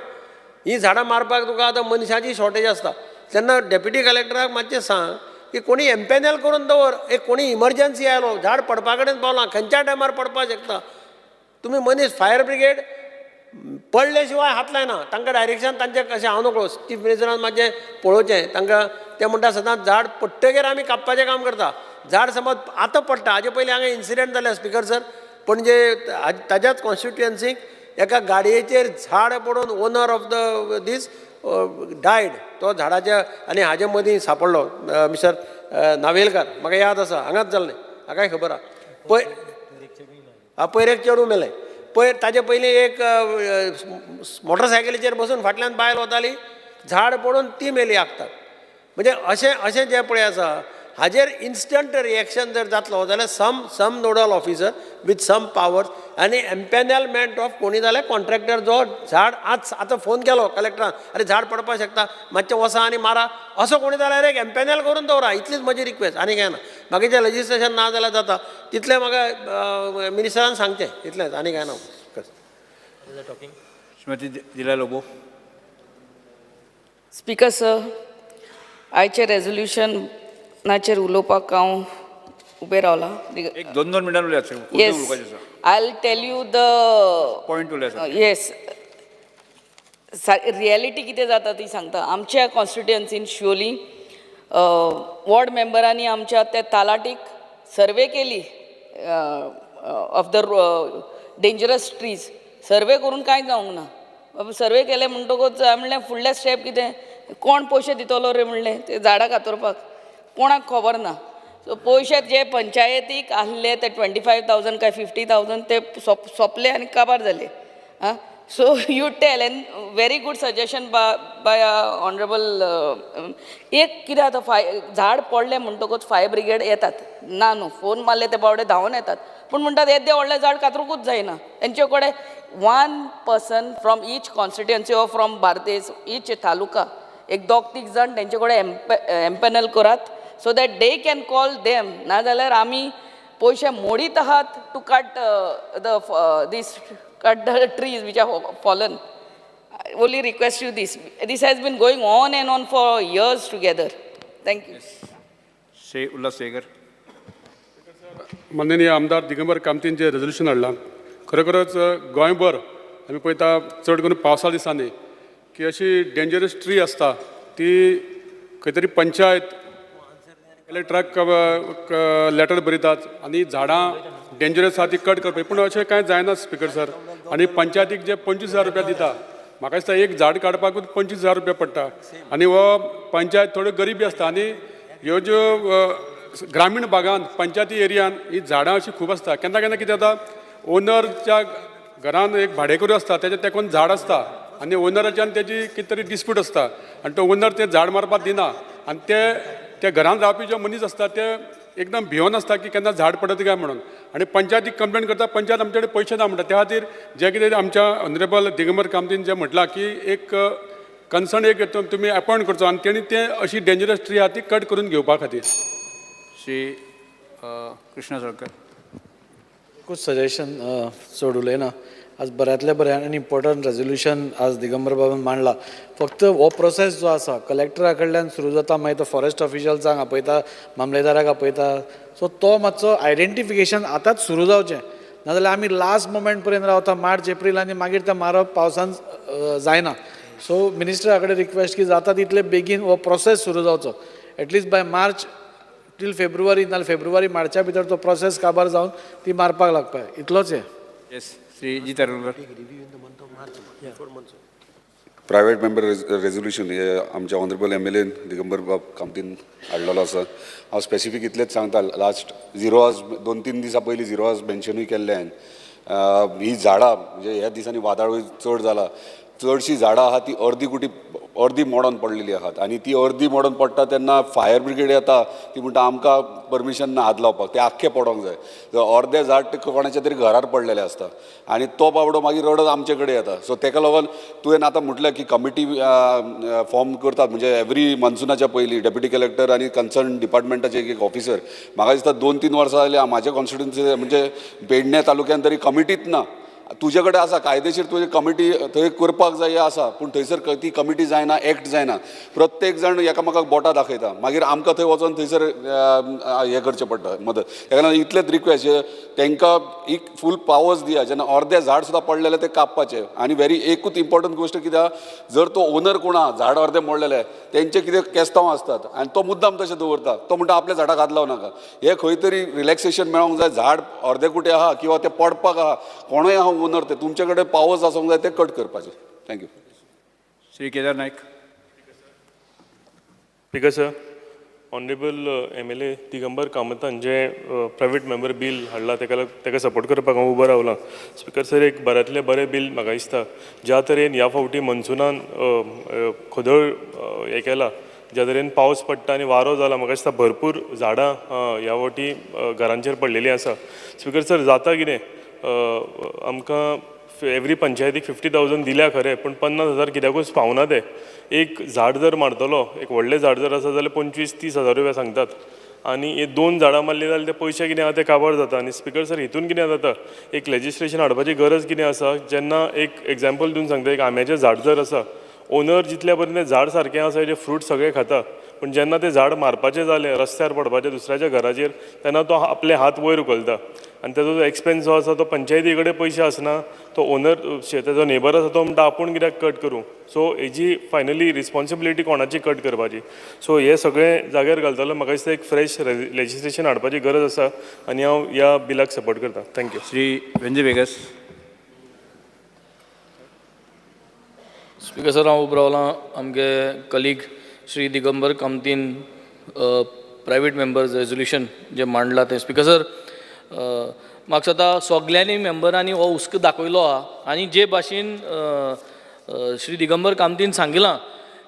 हीं झाडां मारपाक तुका आतां मनशाची शॉर्टेज आसता तेन्ना डेप्युटी कलेक्टराक मातशें सांग की कोणी एम्पॅनल करून दवर एक कोणी इमर्जन्सी आयलो झाड पडपा कडेन पावलां खंयच्या टायमार पडपाक शकता तुमी मनीस फायर ब्रिगेड पडले शिवाय हात लायना तांकां डायरेक्शन तांचें कशें हांव नकळो चीफ मिनिस्टरान मातशें पळोवचें तांकां ते म्हणटा सदांच झाड पडटकीर आमी कापपाचें काम करता झाड समज आतां पडटा हाजे पयलीं हांगा इन्सिडंट जाले स्पिकर सर पणजे ताज्याच कॉन्स्टिट्युएन्सीक एका गाडयेचेर झाड पडून owner of the this died तो झाडाच्या आनी हाजे मदीं सांपडलो मिस्टर नावेलकार म्हाका याद आसा हांगाच जाल्लें हाकाय खबर आहा पयरेक चेडूं मेलें पयर ताजे पयलीं एक मोटरसायकलीचेर बसून फाटल्यान बायल वताली झाड पडून ती मेली आखतात म्हणजे अशें जें पळय आसा हाजेर इन्स्टंट रिएक्शन जर जातलो जाल्यार some nodal officer with some powers आनी एम्पॅनलमेंट ऑफ कोणी जाल्यार कॉन्ट्रॅक्टर जो झाड आज आतां फोन केलो कलेक्टरान अरे झाड पडपाक शकता मातशें वसा आनी मारा असो कोणी जाल्यार एक एम्पॅनल करून दवरा इतलीच म्हजी रिक्वेस्ट आनी काय ना बाकीचें लेजिस्लेशन ना जाल्यार जाता तितलें म्हाका मिनिस्टरान सांगचें इतलेंच आनी काय ना श्रीमती दिला लोबो. स्पीकर सर, आयचे रेजोल्युशनाचेर उलोवपाक हांव उबें रावलां. एक 2 मिनटां उलयात sir. Yes, I will tell you the point उलया सर. येस, रियलिटी कितें जाता ती सांगता. आमच्या कॉन्स्टिट्युएन्सीन शिवोली वॉर्ड मेंबरांनी आमच्या त्या तालाटीक सर्वे केली ऑफ द डेंजरस ट्रीज. सर्वे करून कांय जावंक ना. सर्वे केले म्हणटकूच हांवें म्हणलें फुडले स्टेप कितें, कोण पयशे दितलो रे म्हणलें ते झाडां कातरपाक, कोणाक खबर ना. सो पयशे जे पंचायतीक आहले ते 25,000 काय 50,000 ते सोंपले आनी काबार जाले. So you tell an very good suggestion by honourable. एक कितें जाता झाड पडलें म्हणटकूच फायर ब्रिगेड येतात ना न्हू, फोन मारले ते बावडे धांवन येतात. पूण म्हणटात येदे व्हडलें झाड कातरूंकूच जायना. तेंचे कडेन 1 person from each constituency or from Bardez each taluka एक 2-3 जाण तेंचे कडेन एम्पॅनल करात so that they can call them. नाजाल्यार आमी पयशे मोडीत आहात to cut cut the trees which are fallen. I only request you this. This has been going on and on for years together. Thank you. Shri Ulhas Segar. माननीय आमदार दिगंबर कामतीन जे resolution हाडलां, खरोखरच गोंयभर आमी पळयता चड करून पावसा दिसांनी की अशी डेंजरस ट्री आसता ती खंय तरी पंचायत कलेक्टराक लेटर बरयतात आनी झाडां डेंजरस आसा ती कट करपाक. पूण अशें कांय जायना स्पीकर सर. आनी पंचायतीक जे 25,000 रुपया दिता, म्हाका दिसता एक झाड काडपाकूच 25,000 रुपया पडटा. आनी हो पंचायत थोड्यो गरिबी आसता आनी ह्यो ज्यो ग्रामीण भागांत पंचायती एरियान ही झाडां अशीं खूब आसता. केन्ना केन्ना कितें जाता, ओनरच्या घरान एक भाडेकरू आसता तेच्या तेकोन झाड आसता आनी ओनराच्यान तेजी कितें तरी डिस्प्यूट आसता आनी तो ओनर तें झाड मारपाक दिना आनी ते घरान रावपी जे मनीस आसता ते एकदम भिवन आसता की केन्ना झाड पडत काय म्हणून. आनी पंचायतीक कंप्लेन करता, पंचायत आमचे कडेन पयशे ना म्हणटा. त्या खातीर जे कितें आमच्या ऑनरेबल दिगंबर कामतीन जे म्हटलां की एक कन्सर्न एक तुमी अपॉयंट करचो आनी तेणी ते अशी डेंजरस ट्री आहा ती कट करून घेवपा खातीर. श्री कृष्णा सळकर. खूब सजेशन चड उलयना. आज बऱ्यांतले बरें आनी इम्पॉर्टंट रेजोल्युशन आज दिगंबर बाबान मांडला. फक्त हो प्रोसेस जो आसा कलेक्टरा कडल्यान सुरू जाता, मागीर तो फॉरेस्ट ऑफिशियल्सांक आपयता, मामलेदाराक आपयता. सो तो मातसो आयडेंटिफिकेशन आतांच सुरू जावचें, नाजाल्यार आमी लास्ट मोमेंट पर्यंत रावता मार्च एप्रील आनी मागीर तें मारप पावसान जायना. सो मिनिस्टरा कडेन रिक्वेस्ट की जाता तितले बेगीन हो प्रोसेस सुरू जावचो. एटलिस्ट बाय मार्च टील फेब्रुवारी नाजाल्यार फेब्रुवारी मार्चा भितर तो प्रोसेस काबार जावन ती मारपाक लागपाक. इतलोच हे. येस, श्री जी तरंगकर. प्रायवेट मेंबर रेजोल्युशन हे आमच्या ऑनरेबल MLA दिगंबर बाब कामतीन हाडलेलो आसा. हांव स्पेसिफीक इतलेंच सांगता, लास्ट 0 आवर्स 2-3 दिसां पयलीं 0 आवर्स मेन्शनूय केल्लें हांवें. ही झाडां म्हणजे ह्या दिसांनी वादळूय चड जाला, चडशीं झाडां आहा ती अर्दी मोडोन पडलेली आहात आनी ती अर्दी मोडोन पडटा तेन्ना फायर ब्रिगेड येता ती म्हणटा आमकां परमिशन ना हात लावपाक, ते आख्खे पडोंक जाय. अर्दें झाड कोणाच्या तरी घरार पडलेलें आसता आनी तो बाबडो मागीर रडत आमचे कडेन येता. सो ताका लागून तुवें आतां म्हटलें की कमिटी फॉर्म करतात, म्हणजे एवरी मन्सुनाच्या पयलीं डेप्युटी कलेक्टर आनी कन्सर्न डिपार्टमेंटाचे एक ऑफिसर. म्हाका दिसता 2-3 वर्सां जालीं म्हाज्या कॉन्स्टिट्युन्सी म्हणजे पेडणे तालुक्यान तरी कमिटीच ना. तुजे कडेन आसा कायदेशीर तुजी कमिटी थंय करपाक जाय आसा, पूण थंयसर ती कमिटी जायना, एक्ट जायना. प्रत्येक जाण एकामेकाक बोटां दाखयता, मागीर आमकां थंय वचोन थंयसर हें करचें पडटा मदत. तेका लागून इतलेंच रिक्वेस्ट तांकां एक फूल पावर्स दिया, जेन्ना अर्दें झाड सुद्दां पडलेलें तें कापपाचें. आनी एकूच इम्पॉर्टंट गोश्ट कित्याक, जर तो ओनर कोण आहा झाड अर्दें मोडलेलें तेंचे कितें केस्तांव आसतात आनी तो मुद्दाम तशें दवरता. तो म्हणटा आपल्या झाडाक हात लावं नाका. हे खंय तरी रिलॅक्सेशन मेळोंक जाय. झाड अर्दे कुटे आहा किंवा ते पडपाक आहा, कोणूय आहा ओनर, ते तुमचे कडेन पावर्स आसूंक जाय ते कट करपाचे. Thank you. Shri Kedar Naik. Speaker sir, honourable MLA Digambar कामतान जे प्रायवेट मेंबर बील हाडला तेका सपोर्ट करपाक हांव उबो रावलां. स्पीकर सर, एक बऱ्यांतलें बरें बील म्हाका दिसता. ज्या तरेन ह्या फावटी मनसुनान खोदळ हें केला, ज्या तरेन पावस पडटा आनी वारो जाला म्हाका दिसता भरपूर झाडां ह्या वटी घरांचेर पडलेलीं आसा. स्पिकर सर जाता कितें आमकां एवरी पंचायतीक 50,000 दिल्या खरें, पूण 50,000 कित्याकूच पावना ते. एक झाड जर मारतलो, एक व्हडलें झाड जर आसा जाल्यार 25-30,000 रुपया सांगतात, आनी हे 2 झाडां मारली जाल्यार ते पयशे कितें आहा ते काबार जाता. आनी स्पिकर सर हितून कितें जाता, एक लेजिस्लेशन हाडपाची गरज कितें आसा, जेन्ना एक एग्जाम्पल दिवन सांगता, एक आंब्याचें झाड जर आसा, ओनर जितल्या पर्यंत तें झाड सारकें आसा हेजे फ्रूट सगळे खाता, पूण जेन्ना तें झाड मारपाचें जालें, रस्त्यार पडपाचें दुसऱ्याच्या घराचेर, तेन्ना तो आपले हात वयर उखलता आनी तेजो जो एक्सपेन्स जो आसा तो पंचायती कडेन पयशे आसना, तो ओनर तेजो नेबर आसा तो म्हणटा आपूण कित्याक कट करूं. सो हेजी फायनली रिस्पॉन्सिबिलिटी कोणाची कट करपाची. सो हे सगळे जाग्यार घालतलो. म्हाका दिसता एक फ्रेश लेजिस्लेशन हाडपाची गरज आसा आनी हांव ह्या बिलाक सपोर्ट करता. Thank you. Shri Venzy Viegas. Speaker sir हांव उबो रावलां. आमगे कलीग श्री दिगंबर कामतीन प्रायवेट मेंबर्स रेजोल्युशन जे मांडलां तें. स्पिकर सर म्हाका दिसता सगल्यांनी मेंबरांनी हो हुस्को दाखयलो आहा आनी जे भाशेन श्री दिगंबर कामतीन सांगिलां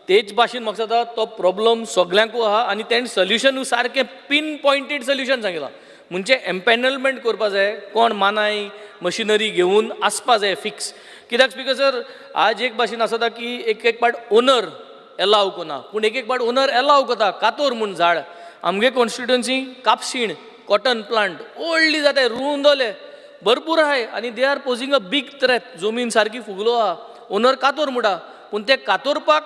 तेच भाशेन म्हाका दिसता तो प्रॉब्लम सगल्यांकू आहा आनी तेणें सोल्युशन सारकें पिन पॉयंटेड सोल्युशन सांगिलां. म्हणजे एम्पॅनलमेंट करपा जाय, कोण मानाय मशिनरी घेवन आसपा जाय फिक्स. कित्याक स्पिकर सर आज एक भाशेन आसता की एक पाट ओनर एलाव करना, पूण एक पाट ओनर एलाव करता. कातोर म्हूण झाड आमगे कॉन्स्टिट्युएन्सी कापशीण कॉटन प्लांट ओल्डली जाताय, रुवन दवरले भरपूर आहाय आनी दे आर पोजिंग अ बीग थ्रेट. जमीन सारकी फुगलो आहा, ओनर कातोर म्हणटा, पूण ते कातोरपाक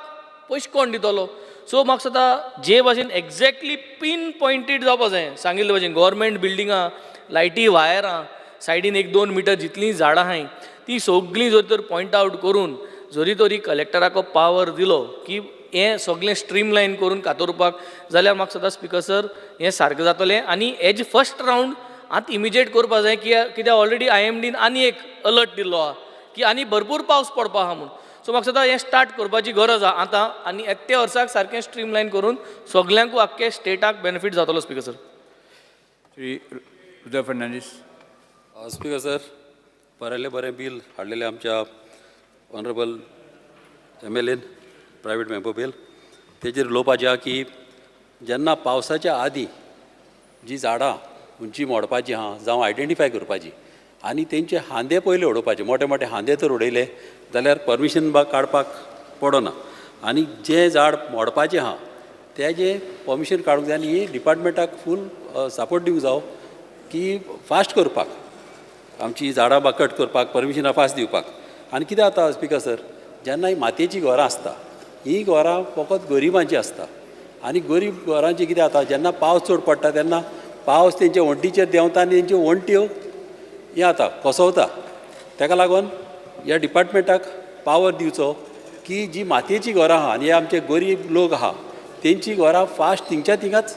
पयशे कोण दितलो. सो म्हाका दिसता जे भाशेन एक्झॅक्टली पिन पॉयंटेड जावपा जाय सांगिल्ले भाशेन गव्हर्मेंट बिल्डिंगां, लायटी वायरां, सायडीन 1-2 मिटर जितलीं झाडां आहाय ती सगळीं जर तर पॉयंट आवट करून जरी तरी कलेक्टराक पावर दिलो की हें सगळें स्ट्रीमलायन करून कातोरपाक, जाल्यार म्हाका दिसता स्पिकर सर हें सारकें जातलें. आनी हेजे फर्स्ट रावंड आतां इमिजिएट करपा जाय कित्याक ऑलरेडी IMDन आनी एक अलर्ट दिल्लो आहा की आनी भरपूर पावस पडपा आहा म्हणून. सो म्हाका दिसता हें स्टार्ट करपाची गरज आहा आतां आनी एकट्या वर्साक सारकें स्ट्रीमलायन करून सगल्यांकू आख्खे स्टेटाक बेनिफीट जातलो. Speaker sir. Shri Uday Fernandes. Speaker sir बरें बील हाडलेलें आमच्या ऑनरेबल MLAन प्रायवेट मेंबर बील. तेजेर उलोवपाचें आहा की जेन्ना पावसाच्या आदीं जीं झाडां उंची मोडपाचीं आहा जावं आयडेंटिफाय करपाची आनी तेंचे हांदे पयले उडोवपाचे. मोठे मोठे हांदे तर उडयले जाल्यार परमिशन काडपाक पडना. आनी जें झाड मोडपाचें आहा तेजें परमिशन काडूंक जाय आनी डिपार्टमेंटाक फूल सपोर्ट दिवंक जावो की फास्ट करपाक आमची झाडां कट करपाक परमिशनां फास्ट दिवपाक. आनी कितें जाता स्पिकर सर, जेन्ना ही मातयेचीं घरां आसता हीं घरां फकत गरिबांची आसता आनी गरीब घरांची कितें जाता जेन्ना पावस चड पडटा तेन्ना पावस तेंच्या वण्टीचेर देंवता आनी तेंच्यो वण्ट्यो हें जाता कोसवता. ताका लागून ह्या डिपार्टमेंटाक पावर दिवचो की जी मातयेचीं घरां आहा आनी हे आमचे गरीब लोक आहा तेंची घरां फास्ट थिंगच्या थिंगाच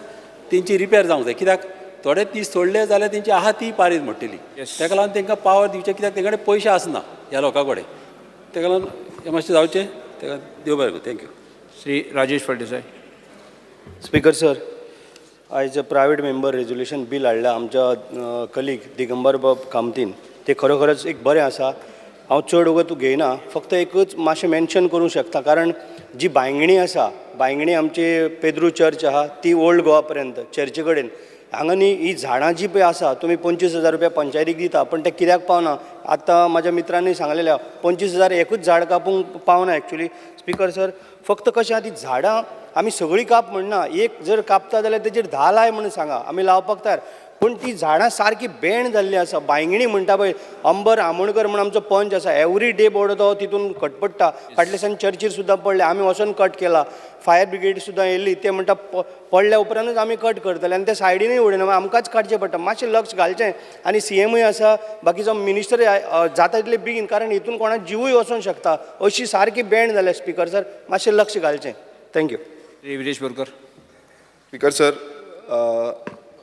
तेंची रिपेर जावंक जाय. कित्याक थोडे दीस सोडले जाल्यार तेंची आहा ती पारीत म्हणटली. ताका लागून तांकां पावर दिवचें कित्याक तेंचे कडेन पयशे आसना ह्या लोकां कडेन. ताका लागून हें मातशें जावचें. ताका देव बरें करूं. Thank you. Shri Rajesh Phaldesai. Speaker sir, आयज प्रायवेट मेंबर रेजोल्युशन बील हाडला आमच्या कलीग दिगंबर बाब कामतीन. ते खरोखरच एक बरें आसा. हांव चड वगत घेयना, फक्त एकूच मातशें मेन्शन करूंक शकता. कारण जी बांयगणी आसा, बांयगणी आमची पेद्रू चर्च आहा ती ओल्ड गोवा पर्यंत चर्ची कडेन हांगा न्ही ही झाडां जी पळय आसा तुमी 25,000 रुपया पंचायतीक दिता, पण ते कित्याक पावना. आतां म्हाज्या मित्रांनी सांगलेलें 25,000 एकूच झाड कापूंक पावना एक्चुली. स्पिकर सर, फक्त कशें आहा ती झाडां आमी सगळीं काप म्हणना, एक जर कापता जाल्यार तेजेर 10 लाय म्हणून सांगा, आमी लावपाक तयार. पूण ती झाडां सारकी बँड जाल्ली आसा. बांयगणी म्हणटा पळय, अंबर आमोणकर म्हणून आमचो पंच आसा, एवरी डे बोर्ड तो तितून खटपडटा. फाटल्या दिसांनी चर्चीर सुद्दां पडले, आमी वचोन कट केला. फायर ब्रिगेड सुद्दां येयल्ली, ते म्हणटा पडल्या उपरांतूच आमी कट करतले आनी ते सायडीनूय उडयना. आमकांच काडचें पडटा. मातशें लक्ष घालचें. आनी CMय आसा, बाकीचो मिनिस्टर जाता तितले बेगीन, कारण हितून कोणाक जिवूय वचूंक शकता. अशी सारकी बँड जाल्या स्पिकर सर, मातशें लक्ष घालचें. थँक्यू. श्री विदेश बोरकर. स्पिकर सर,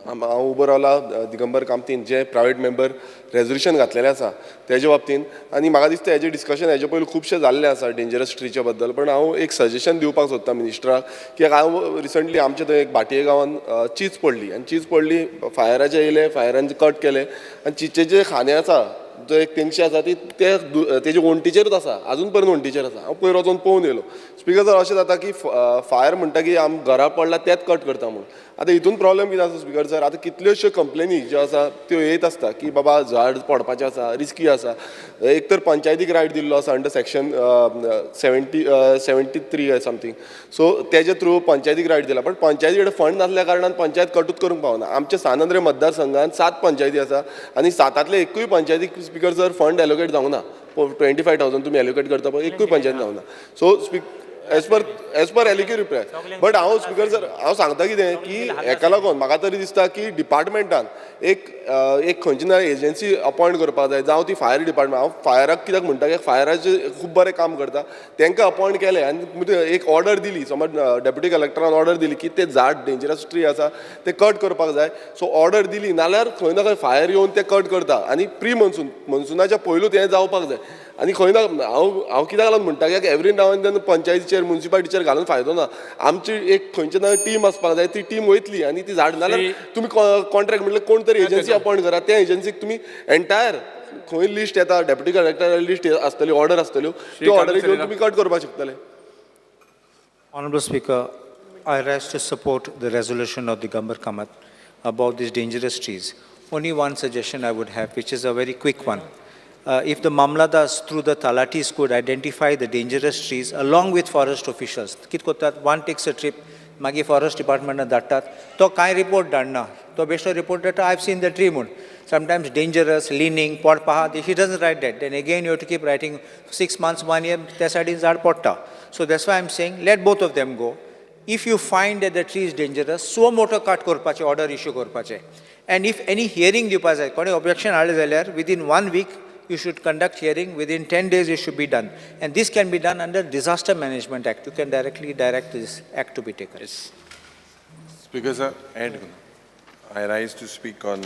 हांव उबो रावला दिगंबर कामतीन जे प्रायवेट मेंबर रेजोल्युशन घातलेलें आसा तेजे बाबतींत. आनी म्हाका दिसता हेजें डिस्कशन हेजे पयलीं खुबशें जाल्लें आसा डेंजरस ट्रीच्या बद्दल. पण हांव एक सजेशन दिवपाक सोदता मिनिस्टराक, कित्याक हांव रिसंटली आमच्या थंय एक भाटये गांवांत चीज पडली आनी चीज पडली, फायराचे येयले, फायरान कट केले आनी चिचेचे खाने आसा जो एक तेंगशी आसा ती तेजे वणटीचेरूच आसा, अजून पर्यंत वणटीचेर आसा. हांव पयर वचून पळोवन येयलो. स्पिकर सर अशें जाता की फायर म्हणटा की आमी घरा पडला तेच कट करता म्हणून. आतां हितून प्रॉब्लेम कितें आसा स्पिकर सर, आतां कितल्योश्यो कंप्लेनी ज्यो आसा त्यो येत आसता की बाबा झाड पडपाचें आसा, रिस्की आसा. एक तर पंचायतीक रायट दिल्लो आसा अंडर सेक्शन 73 समथींग. सो तेजे थ्रू पंचायतीक रायट दिला, पण पंचायती कडेन फंड नासल्या कारणान पंचायत कटूच करूंक पावना. आमच्या सांद्रे मतदारसंघात 7 पंचायती आसा आनी 7 एकूय पंचायतीक स्पिकर सर फंड एलोकेट जावंक ना. 25,000 तुमी एलोकेट करता पळय, एकूय पंचायत जावंक ना. So as per LEQ reply. But हांव स्पिकर सर हांव सांगता कितें की हेका लागून म्हाका तरी दिसता की डिपार्टमेंटान एक खंयची ना एजन्सी अपॉयंट करपाक जाय, जावं ती फायर डिपार्टमेंट. हांव फायराक कित्याक म्हणटा की फायराचे खूब बरें काम करता, तांकां अपॉयंट केलें आनी एक ऑर्डर दिली. समज डेप्युटी कलेक्टरान ऑर्डर दिली की ते झाड डेंजरस ट्री आसा ते कट करपाक जाय. सो ऑर्डर दिली नाल्यार खंय ना खंय फायर येवन ते कट करता आनी प्री मनसुनाच्या पयलूच हें जावपाक जाय. आनी खंय ना हांव कित्याक लागून म्हणटा की एवरी नाव एंड देन पंचायतीचेर म्युनिसिपालिटीचेर घालून फायदो ना. आमची एक खंयची ना टीम आसपाक जाय, ती टीम वयतली आनी ती झाड नाल्यार तुमी कॉन्ट्रॅक्ट म्हणल्यार कोण तरी एजन्सी अपॉयंट करा. त्या एजन्सीक तुमी एंटायर खंय लिस्ट येता डेप्युटी कलेक्टर लिस्ट आसतली, ऑर्डर आसतल्यो, त्यो ऑर्डरी घेवन तुमी कट करपाक शकतले. Honorable Speaker, I rise to support the resolution of the Digambar Kamath about these dangerous trees. Only one suggestion I would have, which is a very quick one. If the Mamladas through the Talatis could identify the dangerous trees along with forest officials, kit kotat, one takes a trip, magi forest department dattat, to kai report danna, to besto report that I've seen the tree moon. Sometimes dangerous, leaning, pot paha, he doesn't write that. Then again you have to keep writing 6 months, 1 year, that's zad potta. So that's why I'm saying, let both of them go. If you find that the tree is dangerous, so motor cut korpache, order issue korpache. And if any hearing dipaze, kone objection aale zalyar, within 1 week, you should conduct hearing. Within 10 days, it should be done. And this can be done under Disaster Management Act. You can directly direct this act to be taken. Yes. Speaker, sir, I rise to speak on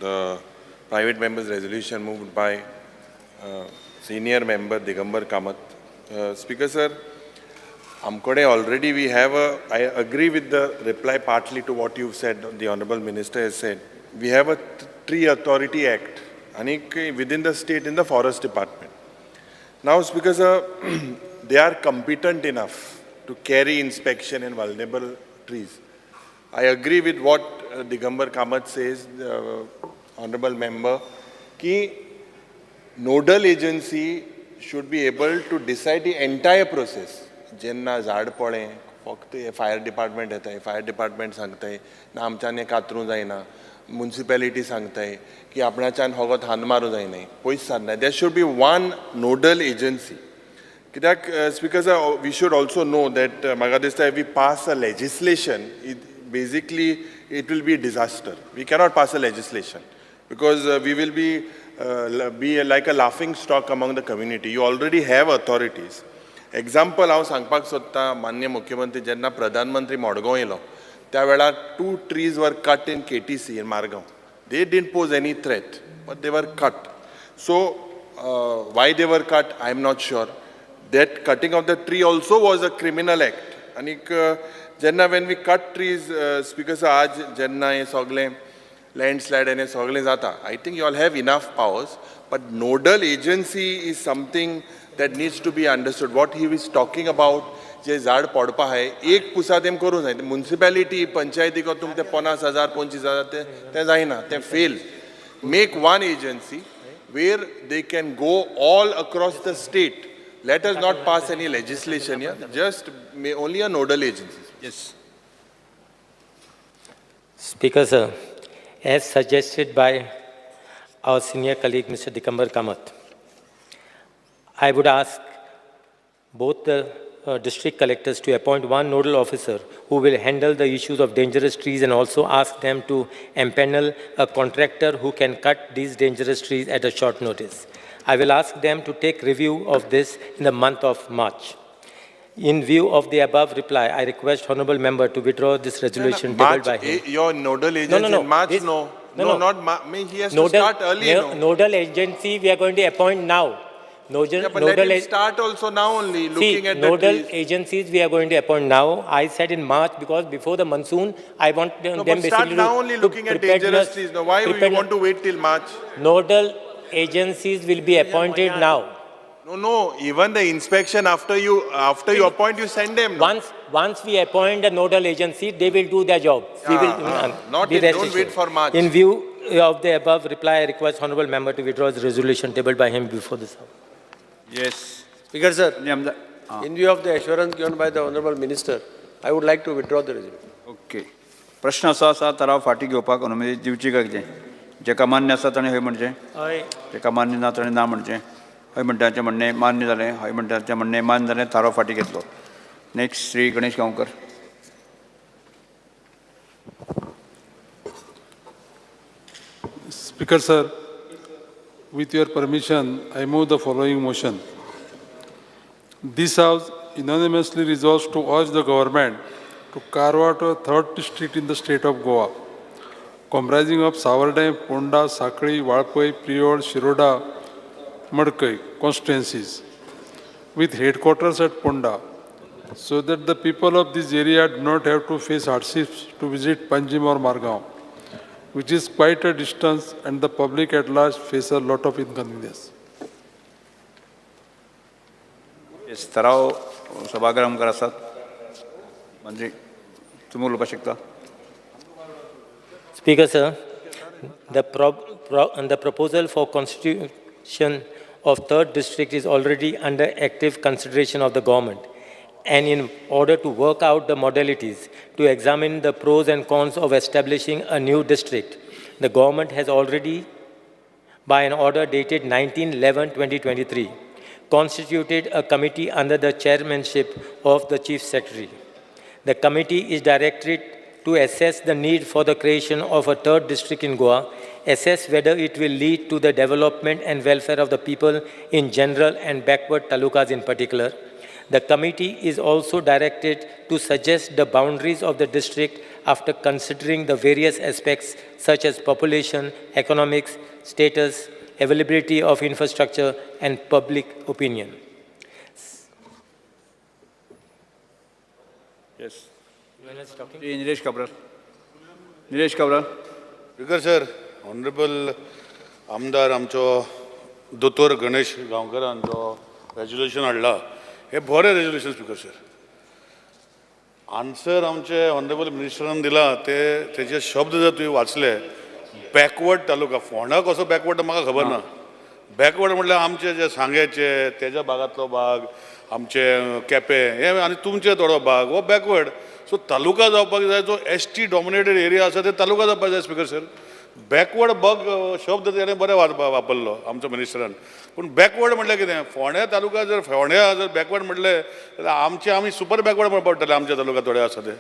the private member's resolution moved by senior member Digambar Kamath. Speaker, sir, already we have I agree with the reply partly to what you've said, the Honorable Minister has said. We have a Tree Authority Act within the state in the Forest Department. Now, Speaker, sir, they are competent enough to carry inspection in vulnerable trees. I agree with what Digambar Kamath says, the Honorable Member, that nodal agency should be able to decide the entire process. Jenna झाड पळे फक्त fire department येता, fire department सांगताय ना आमच्यान हें कातरूं जायना, म्युनिसिपॅलिटी सांगताय की आपणाच्यान होगत हांद मारूं जायना, पयस सारना. There should be one nodal agency. कित्याक speaker sir, we should also know that म्हाका दिसता if we pass a legislation, basically it will be a disaster. We cannot pass a legislation because we will be like a laughing stock among the community. You already have authorities. Example, हांव सांगपाक सोदता, माननीय मुख्यमंत्री जेन्ना प्रधानमंत्री मडगांव येयलो त्या वेळार 2 trees were cut in KTC in Margaon. They didn't pose any threat, but they were cut. So why they were cut, I am not sure. That cutting of the tree also was a criminal act. And जेन्ना when we cut trees, Speaker sir, आज जेन्ना हे सगळे landslide and हे सगळे जाता, I think you all have enough powers, but nodal agency is something that needs to be understood. What he is talking about, जे झाड पडपा आहे, एक पुसा तेम करूं जाय. म्युनिसिपॅलिटी, पंचायती को तुम ते 50,000, 25,000 ते जायना, ते fail. Make one agency where they can go all across the state. Let us not pass any legislation here, just only a nodal agency. Yes. Speaker, sir, as suggested by our senior colleague, Mr. Digambar Kamath, I would ask both the district collectors to appoint one nodal officer who will handle the issues of dangerous trees and also ask them to empanel a contractor who can cut these dangerous trees at a short notice. I will ask them to take review of this in the month of March. In view of the above reply, I request Honourable Member to withdraw this resolution tabled by him. Your nodal agency in March? Not March. He has to start early. Nodal agency we are going to appoint now. But let him start also now only, looking at the nodal trees. agencies we are going to appoint now. I said in March because before the monsoon, I want them but basically start now only to looking at dangerous trees. Now, why you want to wait till March? Nodal agencies will be appointed now. No, even the inspection after you appoint, you send them. No? Once we appoint a nodal agency, they will do their job. We will not be in, rest don't assured. wait for March. In view of the above reply, I request honourable member to withdraw his resolution tabled by him before this House. Yes. Speaker, sir, in view of the assurance given by the Honorable Minister, I would like to withdraw the resolution. Okay. प्रश्न असो आसा तराव फाटी घेवपाक अनुमती दिवची काय कितें? जेका मान्य आसा ताणें हय म्हणचें, जेका मान्य ना ताणें ना म्हणचें. हय म्हणटाचें म्हणणें मान्य जालें, हय म्हणटाचें म्हणणें मान्य जालें, थारो फाटी घेतलो. Next Shri Ganesh Gaonkar. Speaker, sir, with your permission, I move the following motion. This House unanimously resolves to urge the government to carve out a third district in the state of Goa, comprising of Savardai, Ponda, Sakali, Valpai, Priod, Shiroda, Madkai constituencies, with headquarters at Ponda, so that the people of this area do not have to face hardships to visit Panjim or Margao, which is quite a distance, and the public at large face a lot of inconvenience. Yes तराव सभागृह आमकां आसात. मंत्री तुम्ही उलोवपाक शकता. Speaker, sir, the proposal for constitution of third district is already under active consideration of the government. And in order to work out the modalities to examine the pros and cons of establishing a new district, the government has already, by an order dated 19/11/2023, constituted a committee under the chairmanship of the Chief Secretary. The committee is directed to assess the need for the creation of a third district in Goa, assess whether it will lead to the development and welfare of the people in general and backward talukas in particular. The committee is also directed to suggest the boundaries of the district after considering the various aspects such as population, economics, status, availability of infrastructure, and public opinion. Yes. Nilesh Kabra. Nilesh Kabra. Speaker, sir, Honorable आमदार आमचो दोतोर गणेश गांवकरान जो resolution हाडला हे बरें resolution speaker sir. Answer आमचे honourable मिनिस्टरान दिला तेजे शब्द जर तुवें वाचले बॅकवर्ड तालुका फोंडा कसो बॅकवर्ड म्हाका खबर ना. बॅकवर्ड म्हटल्यार आमचे जे सांगेचे तेज्या भागांतलो भाग आमचे केपें हे आनी तुमचे थोडो भाग हो बॅकवर्ड. सो तालुका जावपाक जाय जो एसटी डॉमिनेटेड एरिया आसा ते तालुका जावपाक जाय स्पीकर सर. बॅकवर्ड शब्द तेणें बरें वापरलो आमच्या मिनिस्टरान. पूण बॅकवर्ड म्हटल्यार कितें फोंड्या तालुका जर फोंड्या जर बॅकवर्ड म्हटलें जाल्यार आमी सुपर बॅकवर्ड म्हणपाक पडटले आमच्या तालुका थोडे आसा ते.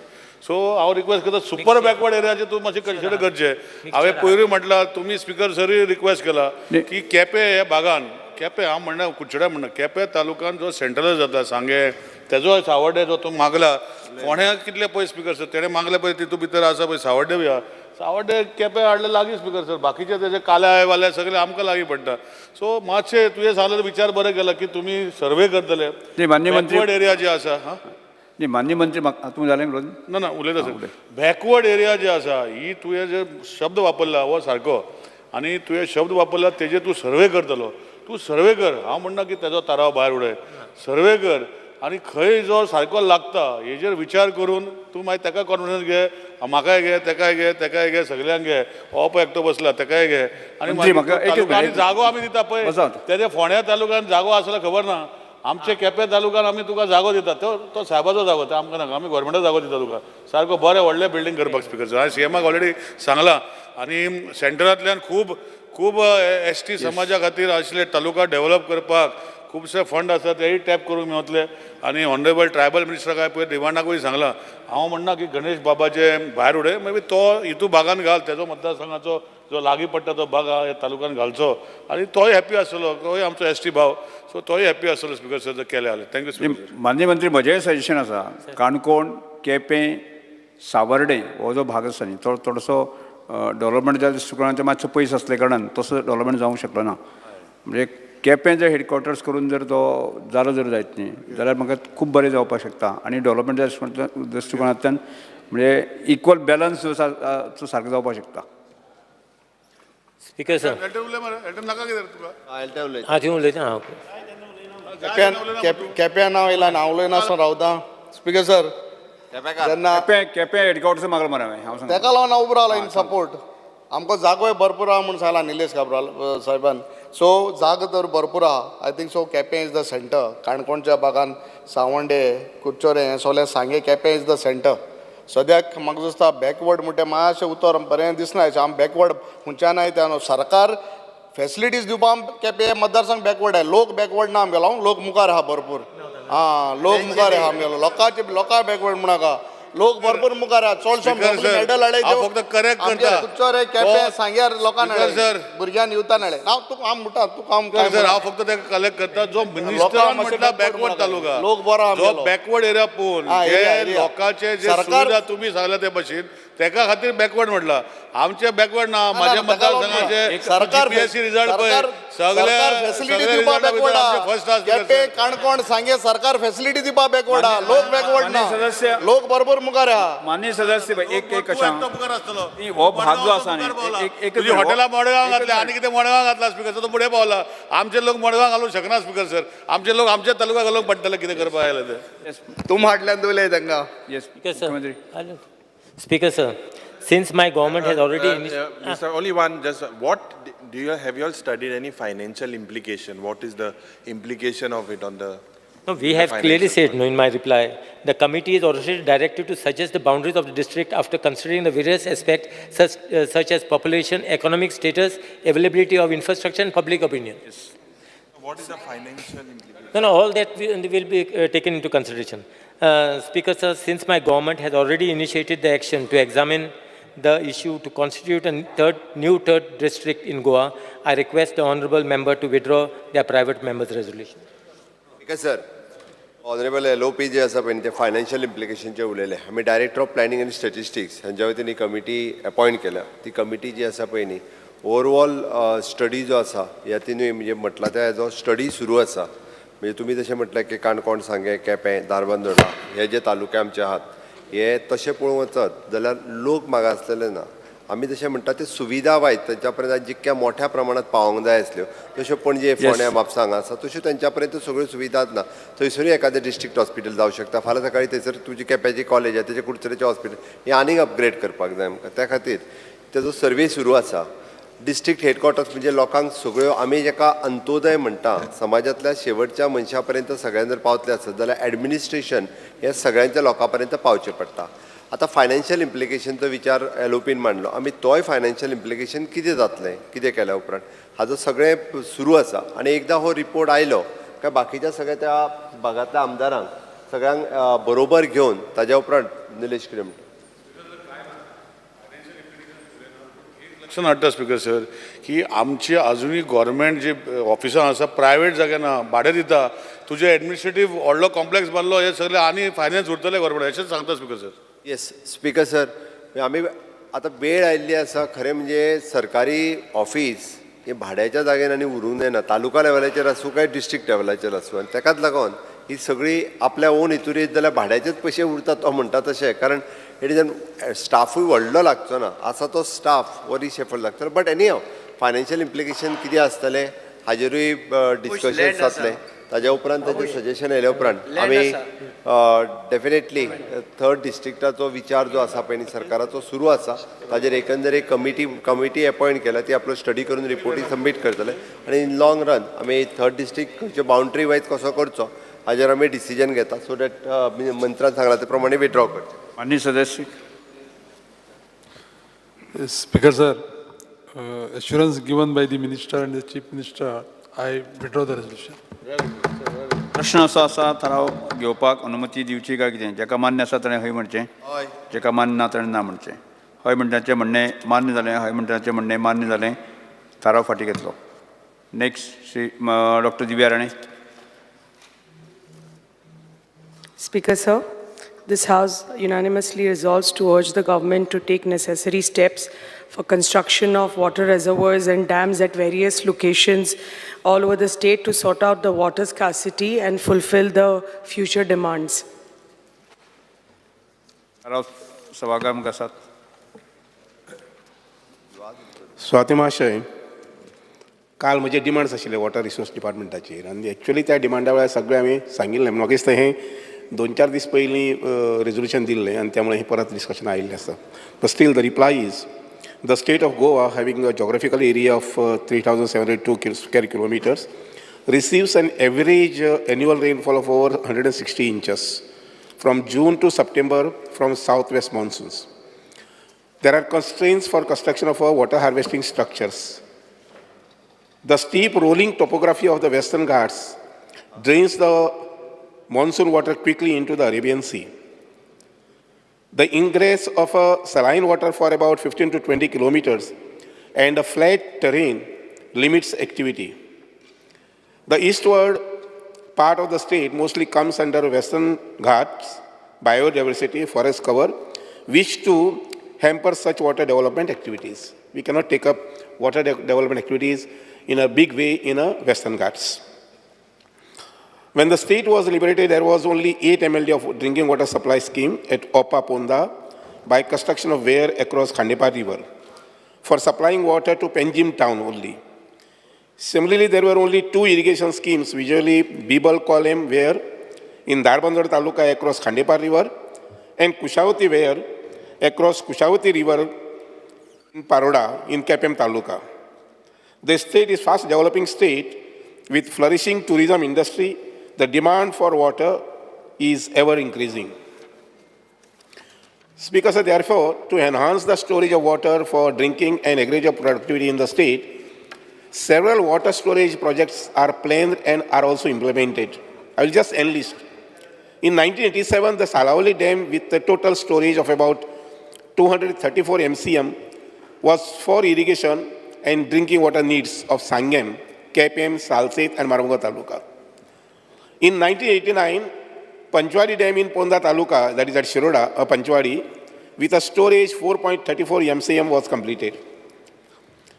सो हांव रिक्वेस्ट करता सुपर बॅकवर्ड एरियाचे तूं मातशें कन्सिडर करचें. हांवें पयरूय म्हटलां तुमी स्पीकर सरूय रिक्वेस्ट केला की केपें हे भागान केपें हांव म्हणना कुडचड्या म्हणना केपें तालुकान जो सेंट्रलायज जाता सांगे तेजो सावड्डे जो तूं मागला फोंड्या कितले पळय स्पीकर सर तेणें मागले पळय तितून भितर आसा पळय सावड्डे बी आहा सावड्डे केपें हाडले लागीं स्पीकर सर बाकीचे तेजे काल्या वाले सगळे आमकां लागीं पडटा. सो मातशें तुवें सांगलें विचार बरें केला की तुमी सर्वे करतले बॅकवर्ड एरिया जे आसा हां न्ही मान्य मंत्री तुमी जालें ना ना उलयता सर. बॅकवर्ड एरिया जे आसा ही तुवें जे शब्द वापरला हो सारको आनी तुवें शब्द वापरला तेजे तूं सर्वे करतलो. तूं सर्वे कर हांव म्हणना की तेजो ताराव भायर उडय. सर्वे कर आनी खंय जो सारको लागता हेजेर विचार करून तूं मागीर तेका कॉन्फिडन्स घे म्हाकाय घे तेकाय घे सगळ्यांक घे हो पळय एकटो बसला तेकाय घे आनी जागो आमी दिता पळय तेजे फोंड्या तालुक्यान जागो आसलो खबर ना. आमचे केपें तालुक्यान आमी तुका जागो दिता तो साहेबाचो जागो तो आमकां नाका आमी गोवोरमेंटाचो जागो दिता तुका सारको बरें व्हडलें बिल्डींग करपाक स्पीकर सर. हांवें सीएमाक ऑलरेडी सांगलां आनी सेंटरांतल्यान खूब एसटी समाजा खातीर आशिल्ले तालुका डेव्हलप करपाक खुबशे फंड आसा तेय टॅप करूंक मेवतले. आनी ऑनरेबल ट्रायबल मिनिस्टराक पळय डिमांडाकूय सांगलां हांव म्हणना की गणेश बाबाचे भायर उडय मे बी तो हितू भागान घाल तेजो मतदारसंघाचो जो लागीं पडटा तो भाग ह्या तालुक्यान घालचो आनी तोय हॅप्पी आसलो तोय आमचो एसटी भाव सो तोय हॅप्पी आसलो स्पीकर सर जर केलें जाल्यार. Thank you speaker. मान्य मंत्री म्हजेंय सजेशन आसा काणकोण केपें सावर्डे हो जो भाग आसा न्ही तो थोडोसो डेव्हलपमेंटाच्या दृश्टिकोनाचे मातसो पयस आसले कारणान तसो डेव्हलपमेंट जावंक शकलो ना. म्हणजे केपें जर हेडक्वॉर्टर्स करून जर तो जालो जर जायत न्ही जाल्यार म्हाका खूब बरें जावपाक शकता आनी डेव्हलपमेंटाच्या दृश्टिकोनांतल्यान म्हणजे इक्वल बॅलन्स जो सारको जावपाक शकता. स्पीकर सर एलटन उलय मरे एलटन नाका कितें तुका हां थिंग उलयता हांव केप्यां नांव येयला हांव उलयना आसतना रावता स्पीकर सर जेन्ना केपें हेडक्वॉर्टर्स मागलो मरे हांव सांगता ताका लागून हांव उबो रावला इन सपोर्ट आमकां जागोय भरपूर आहा म्हूण सांगला निलेश काब्राल साहेबान सो जागो तर भरपूर आहा I think so Quepem is the centre काणकोणच्या भागान सावंडे कुडचोरे हें सगळें सांगे केपें इज द सेंटर सद्याक म्हाका दिसता बॅकवर्ड म्हणटा मातशें उतर बरें दिसना आम बॅकवर्ड खंयच्यान येता न्हू सरकार फॅसिलिटीज दिवपाक केपें मतदारसंघ बॅकवर्ड आहे लोक बॅकवर्ड ना आमगेलो लोक मुखार आहा भरपूर लोक मुखार आहा आमगेलो लोकां बॅकवर्ड म्हणनाका लोक भरपूर मुखार आहा चडसो मेडल हाडे फक्त करेक्ट करता कुच्चोरे केपें सांग्यार लोकांना भुरग्यांनी युतान हाडे हांव तुका हांव म्हणटा तुका हांव फक्त तेका कलेक्ट करता जो मिनिस्टर म्हटला बॅकवर्ड तालुका लोक बरो जो बॅकवर्ड एरिया पळोवन जे लोकांचे जे सुविधा तुमी सांगल्या ते भशेन तेका खातीर बॅकवर्ड म्हटला आमचे बॅकवर्ड ना म्हाज्या मतदारसंघाचे जीपीएससी रिजल्ट पळय सगळे फॅसिलिटी दिवपा बॅकवर्ड फर्स्ट केपें काणकोण सांगे सरकार फॅसिलिटी दिवपा बॅकवर्ड लोक बॅकवर्ड ना सदस्य लोक भरपूर मुखार आहा मान्य सदस्य एक कशें हो भाग जो आसा न्ही एक तुजी हॉटेलां मडगांव घातल्या आनी कितें मडगांव घातला स्पीकर तो फुडें पावला आमचे लोक मडगांव घालूंक शकना स्पीकर सर आमचे लोक आमच्या तालुका घालूंक पडटले कितें करपाक आयले ते तूं हाटल्यान दवरले तांकां Speaker sir, since my government has already Mr. Only one, just what have you all studied any financial implication? What is the implication of it on the? No, we have clearly said in my reply, the committee is already directed to suggest the boundaries of the district after considering the various aspects such as population, economic status, availability of infrastructure and public opinion. What is the financial implication? No, all that will be taken into consideration. Speaker sir, since my government has already initiated the action to examine the issue to constitute a new third district in Goa, I request the honourable member to withdraw their private member's resolution. Because sir, Honorable LOP जे आसा पळय ते financial इम्प्लिकेशनचे उलयले आमी director of planning आनी statistics हांच्या वतीन ही committee appoint केल्या ती कमिटी जी आसा पळय न्ही ओवरऑल स्टडी जो आसा ह्या तिनूय म्हणजे म्हटला त्या हेजो स्टडी सुरू आसा म्हणजे तुमी जशें म्हटलें की काणकोण सांगे केपें धारबांदोडा हे जे तालुके आमचे आहात हे तशें पळोवंक वचत जाल्यार लोक मागासलेले ना आमी जशें म्हणटा ते सुविधा वायज तेंच्या पर्यंत जितक्या मोठ्या प्रमाणात पावोंक जाय आसल्यो तश्यो पणजे फोंड्या म्हापसा हांगा आसा तश्यो तेंच्या पर्यंत सगळ्यो सुविधाच ना थंयसरूय एखादें डिस्ट्रिक्ट हॉस्पिटल जावं शकता फाल्यां सकाळी थंयसर तुजी केप्याची कॉलेज आहे तेजे कुडचरेचें हॉस्पिटल हें आनीक अपग्रेड करपाक जाय आमकां त्या खातीर तेजो सर्वे सुरू आसा डिस्ट्रिक्ट हेडक्वॉर्टर्स म्हणजे लोकांक सगळ्यो आमी जेका अंत्योदय म्हणटा समाजांतल्या शेवटच्या मनशा पर्यंत सगळ्यांक जर पावतले आसत जाल्यार ॲडमिनिस्ट्रेशन हें सगळ्यांच्या लोकां पर्यंत पावचें पडटा आतां फायनान्शियल इम्प्लिकेशनचो विचार एलओपीन मांडलो आमी तोय फायनान्शियल इम्प्लिकेशन कितें जातलें कितें केल्या उपरांत हाजो सगळें सुरू आसा आनी एकदां हो रिपोर्ट आयलो काय बाकीच्या सगळ्या त्या भागांतल्या आमदारांक सगळ्यांक बरोबर घेवन ताज्या उपरांत निलेश कितें म्हणटा लक्षण हाडटा स्पीकर सर की आमची अजूनही गव्हर्मेंट जी ऑफिसां आसा प्रायवेट जाग्यांना भाडें दिता तुजे एडमिनिस्ट्रेटीव व्हडलो कॉम्प्लेक्स बांदलो हे सगळे आनी फायनान्स उरतले गव्हर्मेंट अशेंच सांगता speaker sir yes speaker sir आमी आतां वेळ आयिल्ली आसा खरें म्हणजे सरकारी ऑफीस हे भाड्याच्या जाग्यान आनी उरूंक जायना तालुका लेवलाचेर आसूं काय डिस्ट्रिक्ट लेवलाचेर आसूं आनी ताकाच लागून ही सगळी आपल्या ओन हितूर येत जाल्यार भाड्याचेच पयशे उरतात तो म्हणटा तशें कारण हेडीजन स्टाफूय व्हडलो लागचो ना आसा तो स्टाफ वो रिशेफल लागतलो बट एनी हांव फायनान्शियल इम्प्लिकेशन कितें आसतलें हाजेरूय डिस्कशन जातलें ताज्या उपरांत ताजें सजेशन येयल्या उपरांत आमी डेफिनेटली थर्ड डिस्ट्रिक्टाचो विचार जो आसा पळय न्ही सरकाराचो सुरू आसा ताजेर एकंदर एक कमिटी अपॉयंट केल्या ती आपलो स्टडी करून रिपोर्टी सबमीट करतले आनी इन लॉंग रन आमी थर्ड डिस्ट्रिक्ट खंयचे बाउंड्री वायज कसो करचो हाजेर आमी डिसिजन घेता सो दॅट मंत्र्यान सांगला ते प्रमाणे विड्रॉ करचे माननीय सदस्य Speaker sir, assurance given by the minister and the chief minister, I withdraw the resolution. प्रश्न असो आसा थाराव घेवपाक अनुमती दिवची काय कितें जेका मान्य आसा ताणें हय म्हणचें जेका मान्य ना ताणें ना म्हणचें हय म्हणटाचें म्हणणें मान्य जालें हय म्हणटाचें म्हणणें मान्य जालें थाराव फाटी घेतलो next Shri doctor Divya Rane Speaker sir, this House unanimously resolves to urge the government to take necessary steps for construction of water reservoirs and dams at various locations all over the state to sort out the water scarcity and fulfill the future demands. सभागृह मुखार स्वाती महाशय, काल म्हजे demands आशिल्ले water resource डिपार्टमेंटाचेर आनी actually त्या डिमांडा वेळार सगळें हांवें सांगिल्लें. म्हाका दिसता हें 2-4 दीस पयलीं रेजोल्युशन दिल्लें आनी त्यामुळे हें परत डिस्कशन आयिल्लें आसा. But still the reply is the state of Goa having a geographical area of 3,702 square kilometers receives an average annual rainfall of over 160 inches from June to September from southwest monsoons. There are constraints for construction of water harvesting structures. The steep rolling topography of the Western Ghats drains the monsoon water quickly into the Arabian Sea. The ingress of saline water for about 15 to 20 kilometers and a flat terrain limits activity. The eastward part of the state mostly comes under Western Ghats, biodiversity, forest cover, which to hamper such water development activities. We cannot take up water development activities in a big way in a Western Ghats. When the state was liberated, there was only 8 MLD of drinking water supply scheme at Opa Ponda by construction of weir across Khandepa River for supplying water to Penjim town only. Similarly, there were only 2 irrigation schemes, visually Bibal Kolem weir in Darbandar Taluka across Khandepa River and Kushavati weir across Kushavati River in Paroda in Kapem Taluka. The state is fast developing state with flourishing tourism industry. The demand for water is ever increasing. Speaker, sir, therefore, to enhance the storage of water for drinking and agricultural productivity in the state, several water storage projects are planned and are also implemented. I will just enlist. In 1987, the Salavali Dam, with a total storage of about 234 MCM, was for irrigation and drinking water needs of Sangam, KPM, Salset, and Marunga Taluka. In 1989, Panchwadi Dam in Ponda Taluka, that is at Shiroda, Panchwadi, with a storage 4.34 MCM was completed.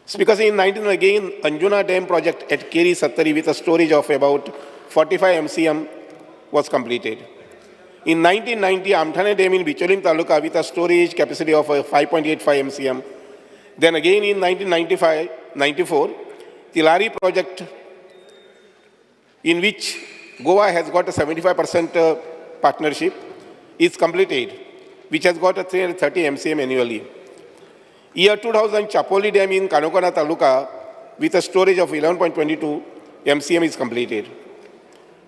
Speaker, in 19 again, Anjuna Dam project at Keri Sattari with a storage of about 45 MCM was completed. In 1990, Amthane Dam in Bicholim Taluka with a storage capacity of 5.85 MCM. Then again in 1995-94, Tilari project in which Goa has got a 75% partnership is completed, which has got a 330 MCM annually. Year 2000, Chapoli Dam in Kanokana Taluka with a storage of 11.22 MCM is completed.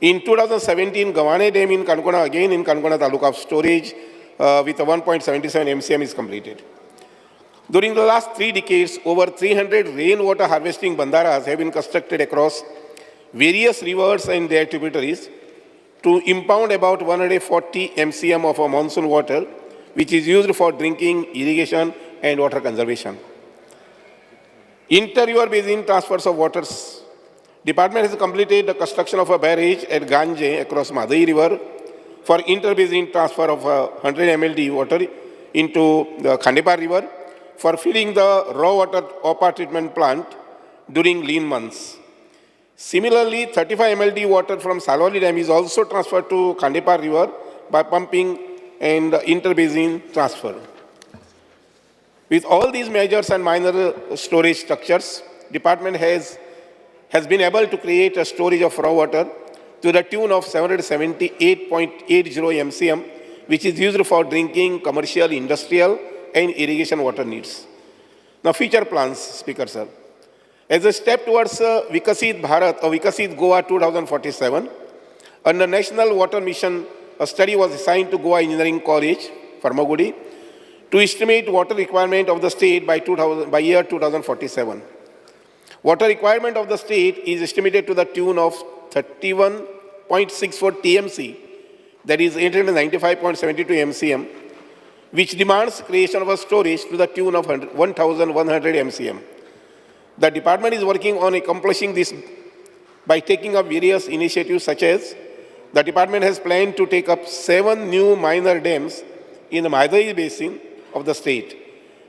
In 2017, Gawane Dam in Kanokana, again in Kanokana Taluka, storage with a 1.77 MCM is completed. During the last 3 decades, over 300 rainwater harvesting bandaras have been constructed across various rivers and their tributaries to impound about 140 MCM of a monsoon water, which is used for drinking, irrigation, and water conservation. Inter-river basin transfers of waters. Department has completed the construction of a barrage at Ganje across Madai River for inter-basin transfer of 100 MLD water into the Khandepa River for feeding the raw water Opa treatment plant during lean months. Similarly, 35 MLD water from Salwali Dam is also transferred to Khandepa River by pumping and inter-basin transfer. With all these measures and minor storage structures, Department has been able to create a storage of raw water to the tune of 778.80 MCM, which is used for drinking, commercial, industrial, and irrigation water needs. Now, future plans, Speaker, sir. As a step towards Vikasit Bharat or Vikasit Goa 2047, under National Water Mission, a study was assigned to Goa Engineering College, Farmagudi, to estimate water requirement of the state by year 2047. Water requirement of the state is estimated to the tune of 31.64 TMC, that is 895.72 MCM, which demands creation of a storage to the tune of 1,100 MCM. The department is working on accomplishing this by taking up various initiatives, such as the department has planned to take up 7 new minor dams in the Madai basin of the state,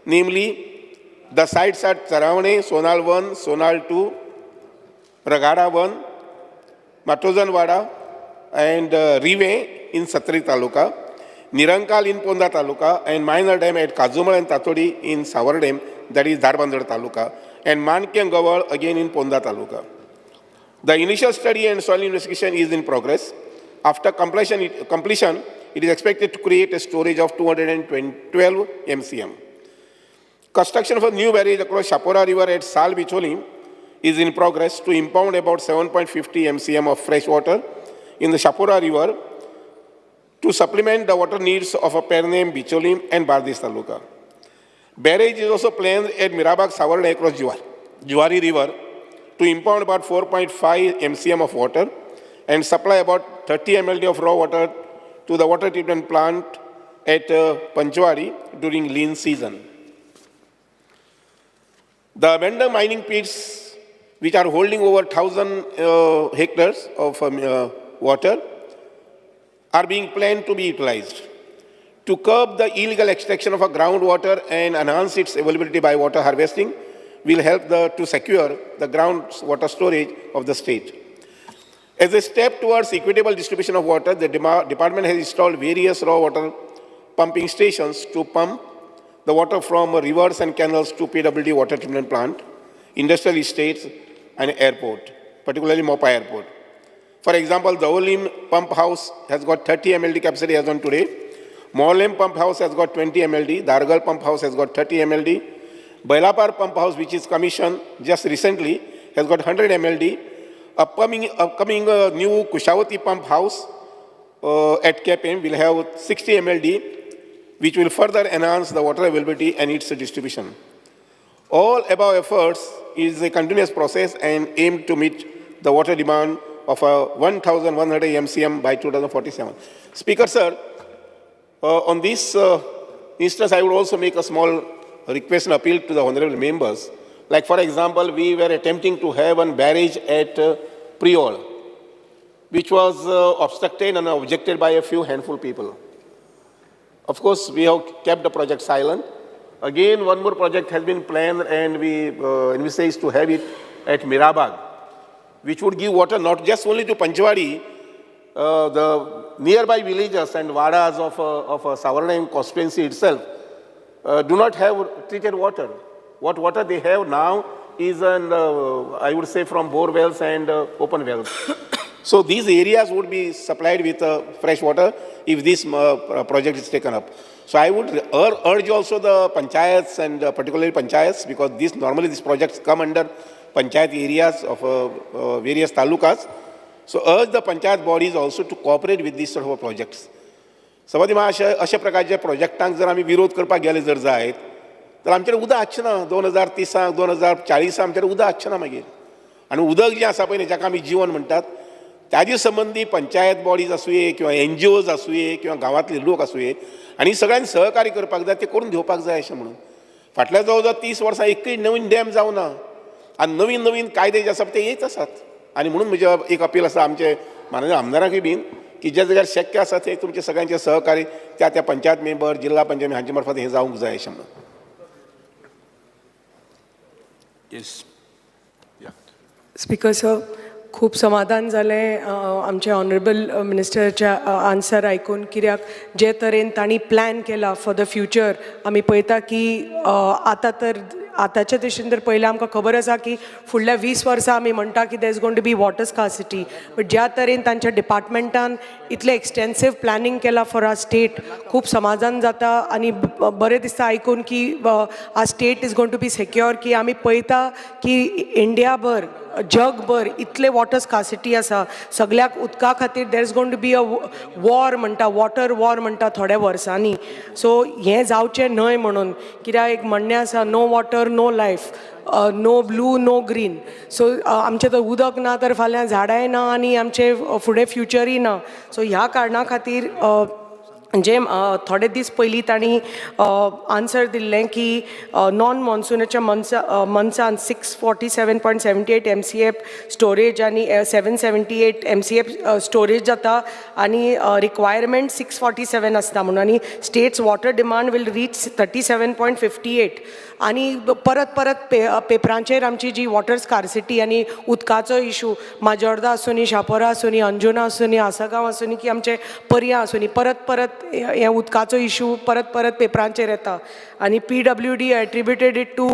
namely the sites at Charavane, Sonal 1, Sonal 2, Ragada 1, Matozanwada, and Rive in Satri Taluka, Nirankal in Ponda Taluka, and minor dam at Kazumal and Tatodi in Savar Dam, that is Dharbandar Taluka, and Manke Gawal again in Ponda Taluka. The initial study and soil investigation is in progress. After completion, it is expected to create a storage of 212 MCM. Construction of a new barrage across Shapora River at Sal Bicholi is in progress to impound about 7.50 MCM of fresh water in the Shapora River to supplement the water needs of a pair named Bicholi and Bardis Taluka. Barrage is also planned at Mirabag Savarna across Juari River to impound about 4.5 MCM of water and supply about 30 MLD of raw water to the water treatment plant at Panchwadi during lean season. The abandoned mining pits, which are holding over 1,000 hectares of water, are being planned to be utilized. To curb the illegal extraction of groundwater and enhance its availability by water harvesting, will help to secure the groundwater storage of the state. As a step towards equitable distribution of water, the department has installed various raw water pumping stations to pump the water from rivers and canals to PWD water treatment plant, industrial estates, and airport, particularly Mopa Airport. For example, the Olim pump house has got 30 MLD capacity as on today. Morlem pump house has got 20 MLD. Dargal pump house has got 30 MLD. Bailapar pump house, which is commissioned just recently, has got 100 MLD. Upcoming new Kushavati pump house at KPM will have 60 MLD, which will further enhance the water availability and its distribution. All above efforts is a continuous process and aim to meet the water demand of 1,100 MCM by 2047. Speaker, sir, on this instance, I would also make a small request and appeal to the honorable members. Like, for example, we were attempting to have one barrage at Priol, which was obstructed and objected by a few handful people. Of course, we have kept the project silent. Again, one more project has been planned and we envisage to have it at Mirabag, which would give water not just only to Panchwadi, the nearby villages and Vadas of Savarna constituency itself do not have treated water. What water they have now is, I would say, from bore wells and open wells. So these areas would be supplied with fresh water if this project is taken up. So I would urge also the panchayats and particularly panchayats, because normally these projects come under panchayat areas of various talukas. So urge the panchayat bodies also to cooperate with these sort of projects. सभापती महाशय, अशा प्रकारच्या प्रोजेक्टांक जर आम्ही विरोध करपाक गेले जर जायत तर आमच्याकडे उदक आसचें ना. 2030 2040 आमच्याकडे उदक आसचें ना मागीर. आनी उदक जें आसा पळय जाका आमी जीवन म्हणटात, त्याचे संबंधी पंचायत बॉडीज आसूये किंवा NGOज आसूये किंवा गांवांतले लोक आसूये, आनी सगळ्यांनी सहकार्य करपाक जाय, ते करून घेवपाक जाय अशें म्हणून. फाटल्या जवळ 30 वर्सां एकूय नवीन डॅम जावना आनी नवीन नवीन कायदे जे आसा ते येत आसात. आनी म्हणून म्हजें एक अपील आसा आमचे माननीय आमदारांकूय बीन की ज्या जाग्यार शक्य आसा ते तुमचे सगळ्यांचे सहकार्य त्या पंचायत मेंबर, जिल्हा पंचायत हांचे मार्फत हें जावंक जाय अशें म्हणून. स्पीकर सर, खूप समाधान जालें आमचे ऑनरेबल मिनिस्टरच्या आन्सर आयकून, कित्याक जे तरेन तांणी प्लॅन केला फॉर द फ्युचर आमी पळयता की आतांच्या दिशेन तर पयलें आमकां खबर आसा की फुडल्या 20 वर्सां आमी म्हणटा की there is going to be water scarcity, but ज्या तरेन तांच्या डिपार्टमेंटान इतलें एक्सटेन्सीव प्लॅनिंग केलां फॉर आर स्टेट, खूब समाधान जाता आनी बरें दिसता आयकून की our state is going to be secure. की आमी पळयता की इंडियाभर जगभर इतले वॉटर स्कार्सिटी आसा, सगळ्याक उदका खातीर there is going to be a war म्हणटा, वॉटर वॉर म्हणटा थोड्या वर्सांनी. सो हें जावचें न्हय म्हणून, कित्याक एक म्हणणें आसा no water no life, no blue no green. So आमचें तर उदक ना तर फाल्यां झाडांय ना आनी आमचे फुडें फ्युचरय ना. सो ह्या कारणां खातीर जे थोडे दीस पयलीं तांणी आन्सर दिल्लें की नॉन मॉन्सुनाच्या मनशान 647.78 MCF स्टोरेज आनी 778 MCF स्टोरेज जाता आनी रिक्वायरमेंट 647 आसता म्हणून, आनी states water demand will reach 37.58. आनी परत पेपरांचेर आमची जी वॉटर स्कार्सिटी आनी उदकाचो इशू माजोर्दा आसूं नी, शापोरा आसूं नी, अंजुना आसूं नी, आसागांव आसूं नी, की आमचे पर्या आसूं नी, परत हे उदकाचो इशू परत परत पेपरांचेर येता आनी PWD attributed it to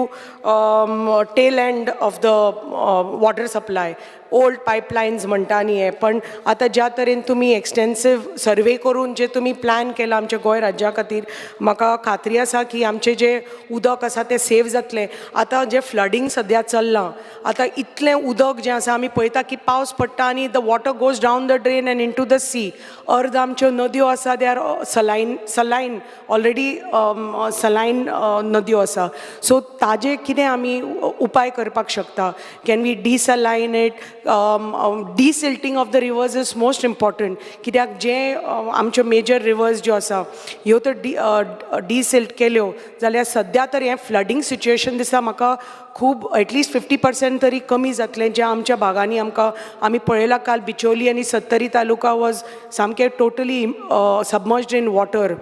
tail end of the water supply, old pipelines म्हणटा न्ही हे, पण आतां ज्या तरेन तुमी एक्सटेन्सीव सर्वे करून जे तुमी प्लॅन केला आमच्या गोंय राज्या खातीर, म्हाका खात्री आसा की आमचें जें उदक आसा तें सेव जातलें. आतां जें फ्लडींग सद्या चल्लां, आतां इतलें उदक जें आसा आमी पळयता की पावस पडटा आनी the water goes down the drain and into the sea. अर्द आमच्यो नद्यो आसा they are saline already saline नद्यो आसा. सो ताजें कितें आमी उपाय करपाक शकता? Can we desalinate it? Desilting of the rivers is most important, कित्याक जे आमच्यो मेजर रिवर्स ज्यो आसा ह्यो तर डिसिल्ट केल्यो जाल्यार सद्या तर हें फ्लडींग सिच्युएशन दिसता म्हाका खूब एटलिस्ट 50% तरी कमी जातलें, जें आमच्या भागांनी आमी पळयलां. काल बिचोली आनी सत्तरी तालुका वॉज सामकें टोटली सबमर्ज्ड इन वॉटर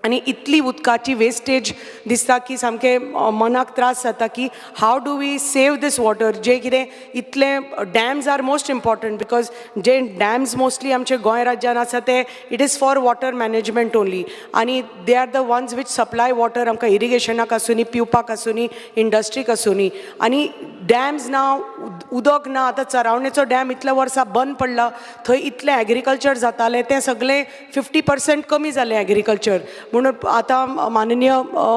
आनी इतली उदकाची वेस्टेज दिसता की सामकें मनाक त्रास जाता की how do we save this water. जे कितें इतले dams are most important, because जे डॅम्स मोस्टली आमचे गोंय राज्यान आसा ते it is for water management only आनी they are the ones which supply water आमकां इरिगेशनाक आसूं नी, पिवपाक आसूं नी, इंडस्ट्रीक आसूं नी. आनी डॅम्स ना, उदक ना. आतां चरावणेचो डॅम इतल्या वर्सां बंद पडला, थंय इतलें एग्रीकल्चर जातालें तें सगळें 50% कमी जालें एग्रीकल्चर. म्हणून आतां माननीय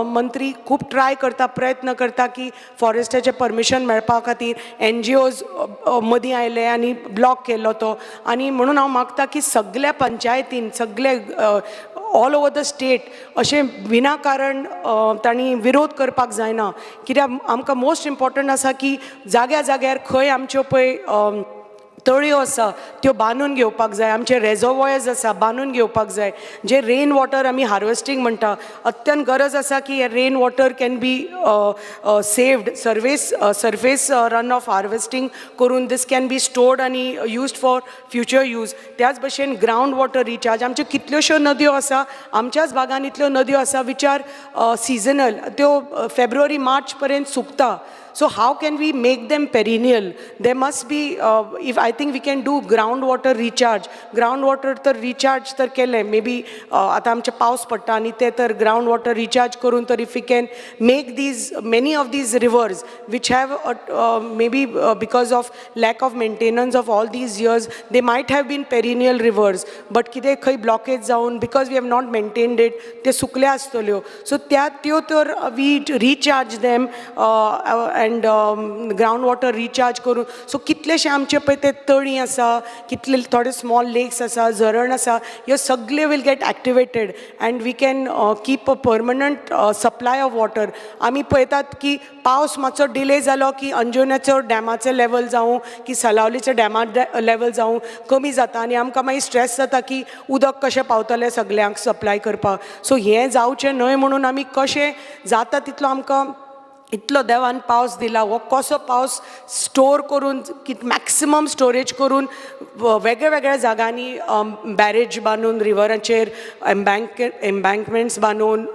मंत्री खूब ट्राय करता, प्रयत्न करता की फॉरेस्टाचें परमिशन मेळपा खातीर. NGOs मदीं आयले आनी ब्लॉक केल्लो तो. आनी म्हणून हांव मागता की सगळ्या पंचायतीन, सगळे ऑल ओवर द स्टेट अशें विनाकारण तांणी विरोध करपाक जायना, कित्याक आमकां मोस्ट इम्पॉर्टंट आसा की जाग्या जाग्यार खंय आमच्यो पळय तळयो आसा त्यो बांदून घेवपाक जाय, आमचे रेजर्वॉयर्स आसा बांदून घेवपाक जाय. जे रेन वॉटर आमी हार्वेस्टींग म्हणटा, अत्यंत गरज आसा की हे rain water can be saved. Surface run off harvesting करून दीस कॅन बी स्टोर्ड आनी यूज्ड फॉर फ्युचर यूज. त्याच भशेन ग्रावंड वॉटर रिचार्ज. आमच्यो कितल्योश्यो नद्यो आसा, आमच्याच भागान इतल्यो नद्यो आसा विच आर सिजनल, त्यो फेब्रुवारी मार्च पर्यंत सुकता. So how can we make them perennial? There must be, if I think we can do groundwater recharge. Groundwater तर recharge तर केलें, maybe आता आमचे पावस पडटा आनी ते तर groundwater recharge करून तर if we can make these, many of these rivers which have maybe because of lack of maintenance of all these years, they might have been perennial rivers, but कितें खंय blockage जावन because we have not maintained it, ते सुकले आसतल्यो. So त्यो तर we recharge them and ground water recharge करून. सो कितलेशे आमचे पळय ते तळी आसा, कितले थोडे स्मॉल लेक्स आसा, झरण आसा, ह्यो सगळे will get activated and we can keep a permanent supply of water. आमी पळयतात की पावस मातसो डिले जालो की अंजुण्याचो डॅमाचे लेवल जावं की सलावलीचे डॅमा लेवल जावं कमी जाता आनी आमकां मागीर स्ट्रेस जाता की उदक कशें पावतलें सगळ्यांक सप्लाय करपाक. सो हें जावचें न्हय म्हणून आमी कशें जाता तितलो आमकां इतलो देवान पावस दिला, हो कसो पावस स्टोर करून मॅक्सिमम स्टोरेज करून वेगळ्या वेगळ्या जाग्यांनी बॅरेज बांदून, रिवरांचेर एम्बँकमेंट्स बांदून,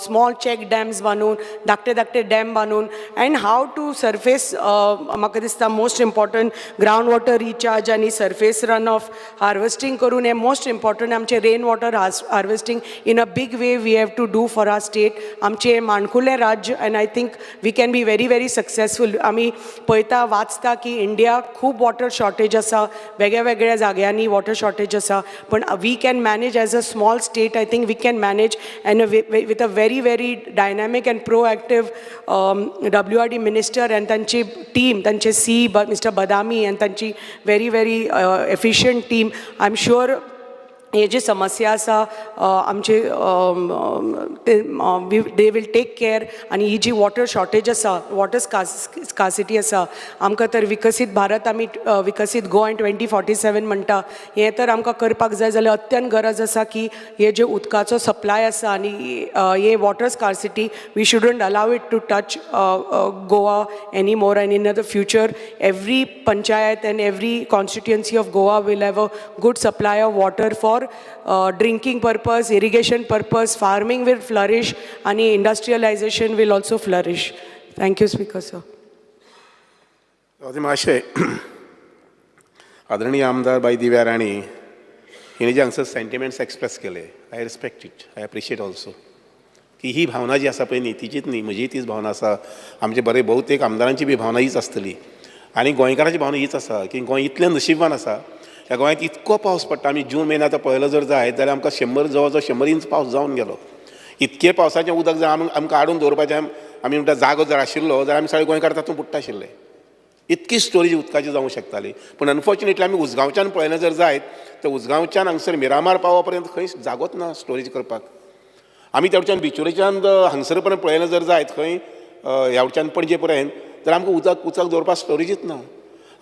स्मॉल चॅक डॅम्स बांदून, धाकटे डॅम बांदून, अँड हाव टू सरफेस म्हाका दिसता most important ground water recharge आनी सरफेस रन ऑफ हार्वेस्टींग करून हें मोस्ट इम्पॉर्टंट. आमचें rain water harvesting in a big way we have to do for our state. आमचें माणकुलें राज्य and I think we can be very very successful. आमी पळयता वाचता की इंडिया खूब वॉटर शॉर्टेज आसा, वेगळ्या वेगळ्या जाग्यांनी वॉटर शॉर्टेज आसा, पण we can manage as a small state. I think we can manage and with a very very dynamic and proactive WRD minister and तांची टीम, तांचे सी मिस्टर बदामी एंड तांची very very efficient team. I am sure हे जी समस्या आसा आमचे they will take care. आनी ही जी वॉटर शॉर्टेज आसा, वॉटर स्कासिटी आसा, आमकां तर विकसीत भारत आमी विकसीत गोंय 2047 म्हणटा, हें तर आमकां करपाक जाय जाल्यार अत्यंत गरज आसा की हे जे उदकाचो सप्लाय आसा आनी हे water scarcity we shouldn't allow it to touch Goa any more. And in the future every panchayat and every constituency of Goa will have a good supply of water for drinking purpose, irrigation purpose, farming will flourish and industrialization will also flourish. Thank you, Speaker, sir. महाशय, आदरणीय आमदार by Divya राणी, हिने जे हांगसर sentiments express केले I respect it, I appreciate also की ही भावना जी आसा पळय न्ही तिचीच न्ही म्हजी तीच भावना आसा, आमचे बरे भोवतेक आमदारांची बी भावना हीच आसतली आनी गोंयकारांची भावना हीच आसा की गोंय इतलें नशिबान आसा. ह्या गोंयांत इतको पावस पडटा, आमी जून म्हयन्यात आतां पळयलो जर जायत जाल्यार आमकां 100 जवळ जवळ 100 इंच पावस जावन गेलो. इतके पावसाचें उदक जर आमकां हाडून दवरपाचें आमी म्हणटा जागो जर आशिल्लो जाल्यार आमी सगळे गोंयकार तातूंत बुडटा आशिल्ले. इतकी स्टोरेज उदकाची जावंक शकताली. पूण अनफॉर्च्युनेटली आमी उसगांवच्यान पळयलें जर जायत तर उसगांवच्यान हांगसर मिरामार पावो पर्यंत खंय जागोच ना स्टोरेज करपाक. आमी त्या वटेच्यान बिचोलेच्यान हांगसर पर्यंत पळयलें जर जायत खंय ह्या वटेच्यान पणजे पर्यंत जाल्यार आमकां उदक दवरपाक स्टोरेजीच ना.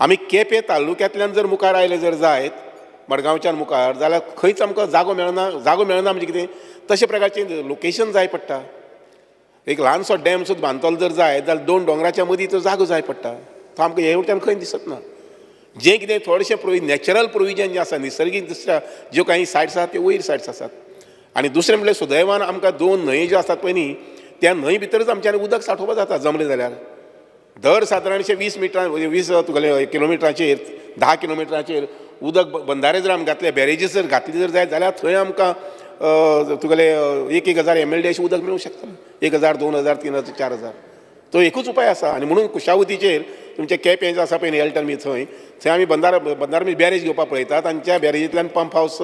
आमी केपें तालुक्यांतल्यान जर मुखार आयले जर जायत मडगांवच्यान मुखार जाल्यार खंयच आमकां जागो मेळना म्हणजे कितें तशे प्रकारचें लोकेशन जाय पडटा. एक ल्हानसो डॅम सुद्दां बांदतलो जर जायत जाल्यार 2 दोंगराच्या मदीं तो जागो जाय पडटा. तो आमकां हे वटेच्यान खंय दिसत ना. जें कितें थोडेशें नॅचरल प्रोविजन जें आसा निसर्गीक दृश्ट्या ज्यो काही सायट्स आसात त्यो वयर सायट्स आसात. आनी दुसरें म्हणल्यार सुदैवान आमकां 2 न्हंयो ज्यो आसात पळय न्ही त्या न्हंय भितरच आमच्यानी उदक सांठोवपाक जाता जमलें जाल्यार. दर सादारणशे 20 किलोमिटराचेर 10 किलोमिटराचेर उदक बंधारे जर आमी घातले बॅरेजीस जर घातली जर जायत जाल्यार थंय आमकां तुगेले 1,000 MLD अशें उदक मेळूंक शकता. 1,000, 2,000, 3,000, 4,000 तो एकूच उपाय आसा. आनी म्हणून कुशावतीचेर तुमचे कॅप हें आसा पळय न्ही एल्टन बी थंय आमी बंधार बॅरेज घेवपाक पळयतात आनी त्या बॅरेजींतल्यान पंप हावस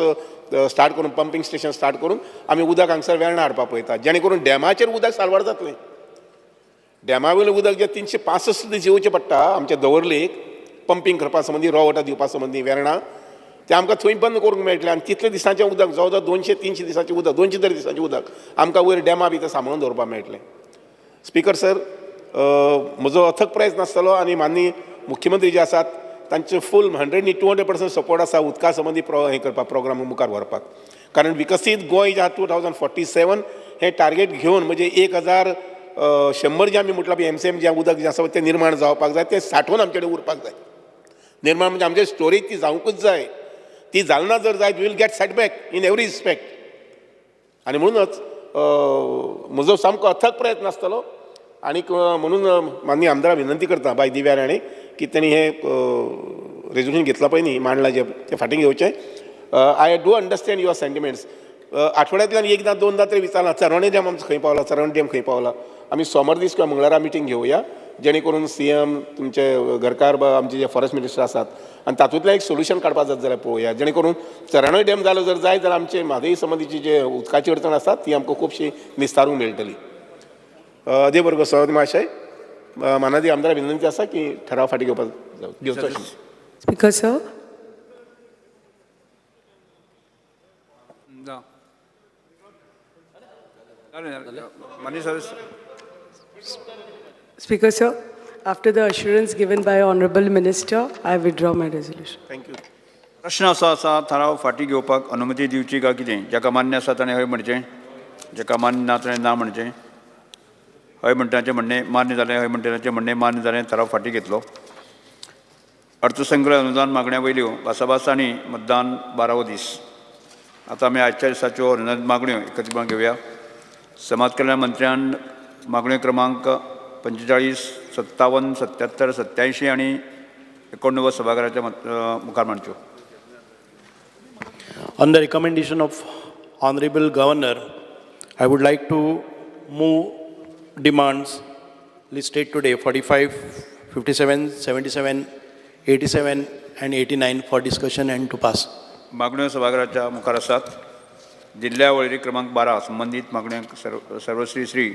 स्टार्ट करून पंपींग स्टेशन स्टार्ट करून आमी उदक हांगसर वेर्णा हाडपाक पळयतात जेणे करून डॅमाचेर उदक साल्वार जातलें. डॅमा वयलें उदक जें 365 दीस येवचें पडटा आमच्या दवर्लेक पंपींग करपा संबंदी रॉ वॉटर दिवपा संबंदी वेर्णा तें आमकां थंय बंद करूंक मेळटलें. आनी तितलें दिसांचें उदक जवळ जवळ 200-300 दिसांचें उदक 200 तरी दिसांचें उदक आमकां वयर डॅमा भितर सांबाळून दवरपाक मेळटलें. स्पिकर सर, म्हजो अथक प्रयत्न आसतलो आनी माननीय मुख्यमंत्री जे आसात तांचे फूल 100% सपोर्ट आसा उदका संबंदी हें करपाक प्रोग्राम मुखार व्हरपाक. कारण विकसीत गोंय जे 2047 हें टार्गेट घेवन म्हणजे 1,100 जें आमी म्हटलां पळय MCM जें उदक जें आसा तें निर्माण जावपाक जाय तें सांठोवन आमचे कडेन उरपाक जाय. निर्माण म्हणजे आमचे स्टोरेज ती जावंकूच जाय. ती जालना जर जायत will get setback in every respect. आनी म्हणूनच म्हजो सामको अथक प्रयत्न आसतलो आनीक म्हणून माननीय आमदाराक विनंती करता बाय दिव्या राणे की तेणी हें रेजोल्युशन घेतलां पळय न्ही मांडलां जें तें फाटीं घेवचें. I do understand your sentiments. आठवड्यांतल्यान 1-2 तरी विचारलां चरवणे डॅम आमचो खंय पावला, चरवणे डॅम खंय पावला. आमी सोमार दीस किंवा मंगळारा मिटींग घेवया जेणे करून CM तुमचे घरकार आमचे जे फॉरेस्ट मिनिस्टर आसात आनी तातूंतलें एक सोल्युशन काडपाक जाता जाल्यार पळोवया जेणे करून चराणोय डॅम जालो जर जायत जाल्यार आमचे म्हादई संबंधीची जे उदकाची अडचण आसा ती आमकां खुबशी निस्तारूंक मेळटली. देव बरोबर सभापती महाशय, माननीय आमदार विनंती आसा की ठराव फाटीं घेवचो. Speaker, sir. Speaker, sir, after the assurance given by Honorable Minister, I withdraw my resolution. Thank you. प्रश्न असो आसा ठराव फाटीं घेवपाक अनुमती दिवची काय कितें? जाका मान्य आसा ताणें हय म्हणचें, जाका मान्य ना ताणें ना म्हणचें. हय म्हणटाचें म्हणणें मान्य जालें, हय म्हणटाचें म्हणणें मान्य जालें, ठराव फाटीं घेतलो. अर्थसंग्रह अनुदान मागण्या वयल्यो भासाभास आनी मतदान 12वो दीस. आतां आमी आजच्या दिसाच्यो अनुदान मागण्यो एकत्रितपणान घेवया. समाज कल्याण मंत्र्यान मागण्यो क्रमांक 45, 57, 77, 87 आनी 89 सभाघराच्या मुखार मांडच्यो. On the recommendation of Honorable Governor, I would like to move demands listed today 45, 57, 77, 87 and 89 for discussion and to pass. मागण्यो सभाघराच्या मुखार आसात. दिल्ल्या वळेरी क्रमांक 12 संबंधीत मागण्यांक सर्वश्री श्री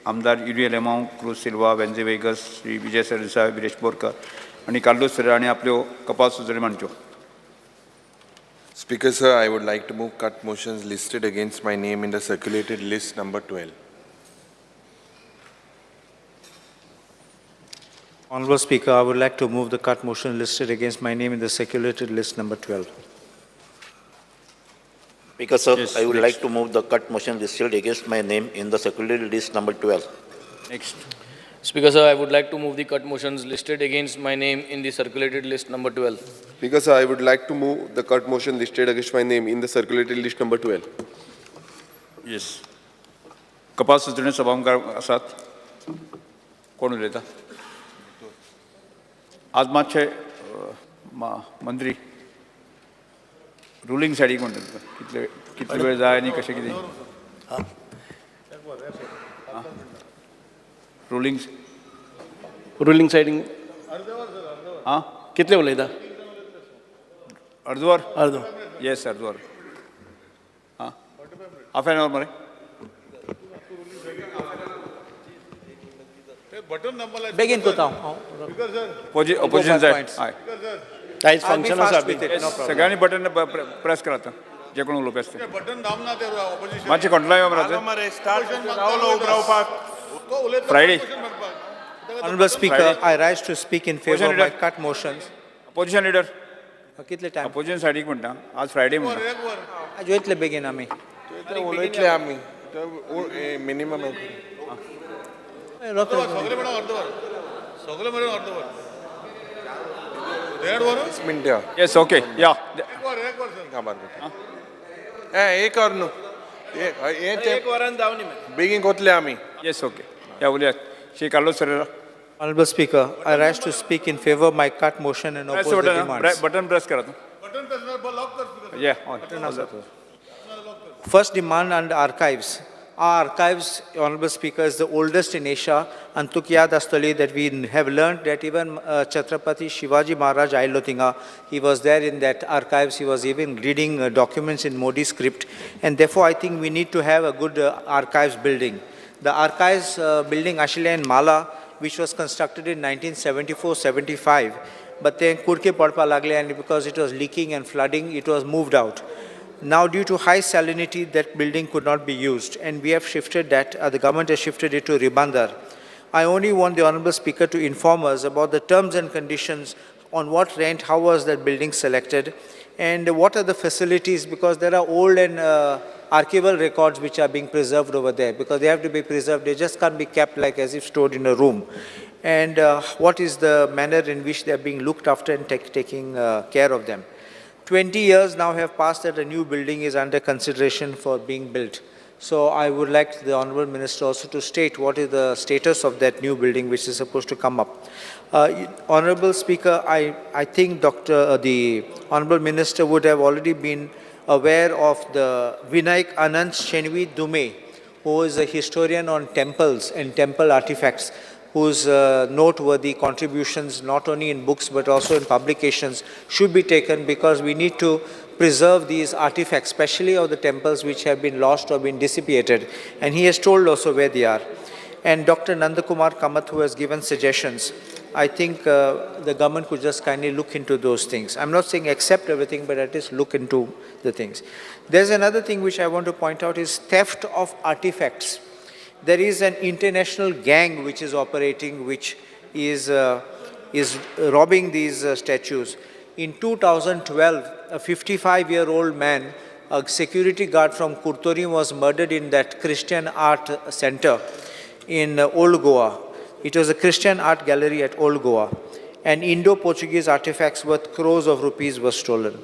आमदार युरिया लेमांव, क्रूज सिल्वा, वेन्झे वेगस, श्री विजय सरदेसाय, विरेश बोरकर आनी कार्लोस फेराणी आपल्यो कपास सुचोवणी मांडच्यो. Speaker, sir, I would like to move cut motions listed against my name in the circulated list number 12. Honorable Speaker, I would like to move the cut motion listed against my name in the circulated list number 12. Speaker, sir, Yes, I would next. like to move the cut motion listed against my name in the circulated list number 12. Next. Speaker, sir, I would like to move the cut motions listed against my name in the circulated list number 12. Speaker, sir, I would like to move the cut motion listed against my name in the circulated list number 12. Yes. कपास सुचोवणी सभामुखार आसात. कोण उलयता? आज मातशे मंत्री ruling सायडीक म्हणटा तुका कितले वेळ जाय आनी कशें कितें रुलींग सायडीन आं कितले उलयता अर्द वर येस अर्द वर आं हाफ एन अवर मरे बेगीन कोता ऑपोजिशन सायड हय आयज फंक्शन आसा सगळ्यांनी बटन प्रेस करा आता जे कोण उलोवपी आसता बटन दामना ते ऑपोजिशन मातशें कंट्रोल मरे Friday Honorable Speaker, I rise to speak in favor of my cut motions. Opposition leader कितले टायम अपोजिशन सायडीक म्हणटा आज फ्रायडे म्हणटा आज वयतले बेगीन आमी उलयतले आमी मिनिमम सगळे म्हणून अर्दवर सगळे म्हणून अर्दवर देड वर मिनटां येस ओके या एक वर न्हू एक वरान जावनी बेगीन कोतले आमी येस ओके या उलयात Shri Carlos Ferreira Honorable Speaker, I rise to speak in favor of my cut motion and oppose the demands. Button press करा बटन प्रेस लॉक कर या First demand on the archives. Our archives, Honorable Speaker, is the oldest in Asia. And tuk yaad astali that we have learned that even Chhatrapati Shivaji Maharaj Ailotinga, he was there in that archives. He was even reading documents in Modi script. And therefore, I think we need to have a good archives building. The archives building Ashile in Mala, which was constructed in 1974-75, but then Kurke Padpa Lagle, and because it was leaking and flooding, it was moved out. Now, due to high salinity, that building could not be used, and we have shifted that, the government has shifted it to Ribandar. I only want the Honorable Speaker to inform us about the terms and conditions, on what rent, how was that building selected, and what are the facilities, because there are old and archival records which are being preserved over there, because they have to be preserved. They just can't be kept like as if stored in a room. And what is the manner in which they are being looked after and taking care of them. 20 years now have passed that a new building is under consideration for being built. So I would like the Honourable Minister also to state what is the status of that new building which is supposed to come up. Honourable Speaker, I think the Honourable Minister would have already been aware of the Vinayak Anand Shenvi Dume, who is a historian on temples and temple artifacts, whose noteworthy contributions, not only in books but also in publications, should be taken, because we need to preserve these artifacts, especially of the temples which have been lost or been dissipated. And he has told also where they are. And Dr. Nandakumar Kamath, who has given suggestions, I think the government could just kindly look into those things. I'm not saying accept everything, but at least look into the things. There's another thing which I want to point out is theft of artifacts. There is an international gang which is operating, which is robbing these statues. In 2012, a 55-year-old man, a security guard from Kurtorim, was murdered in that Christian art center in Old Goa. It was a Christian art gallery at Old Goa. And Indo-Portuguese artifacts worth crores of rupees were stolen.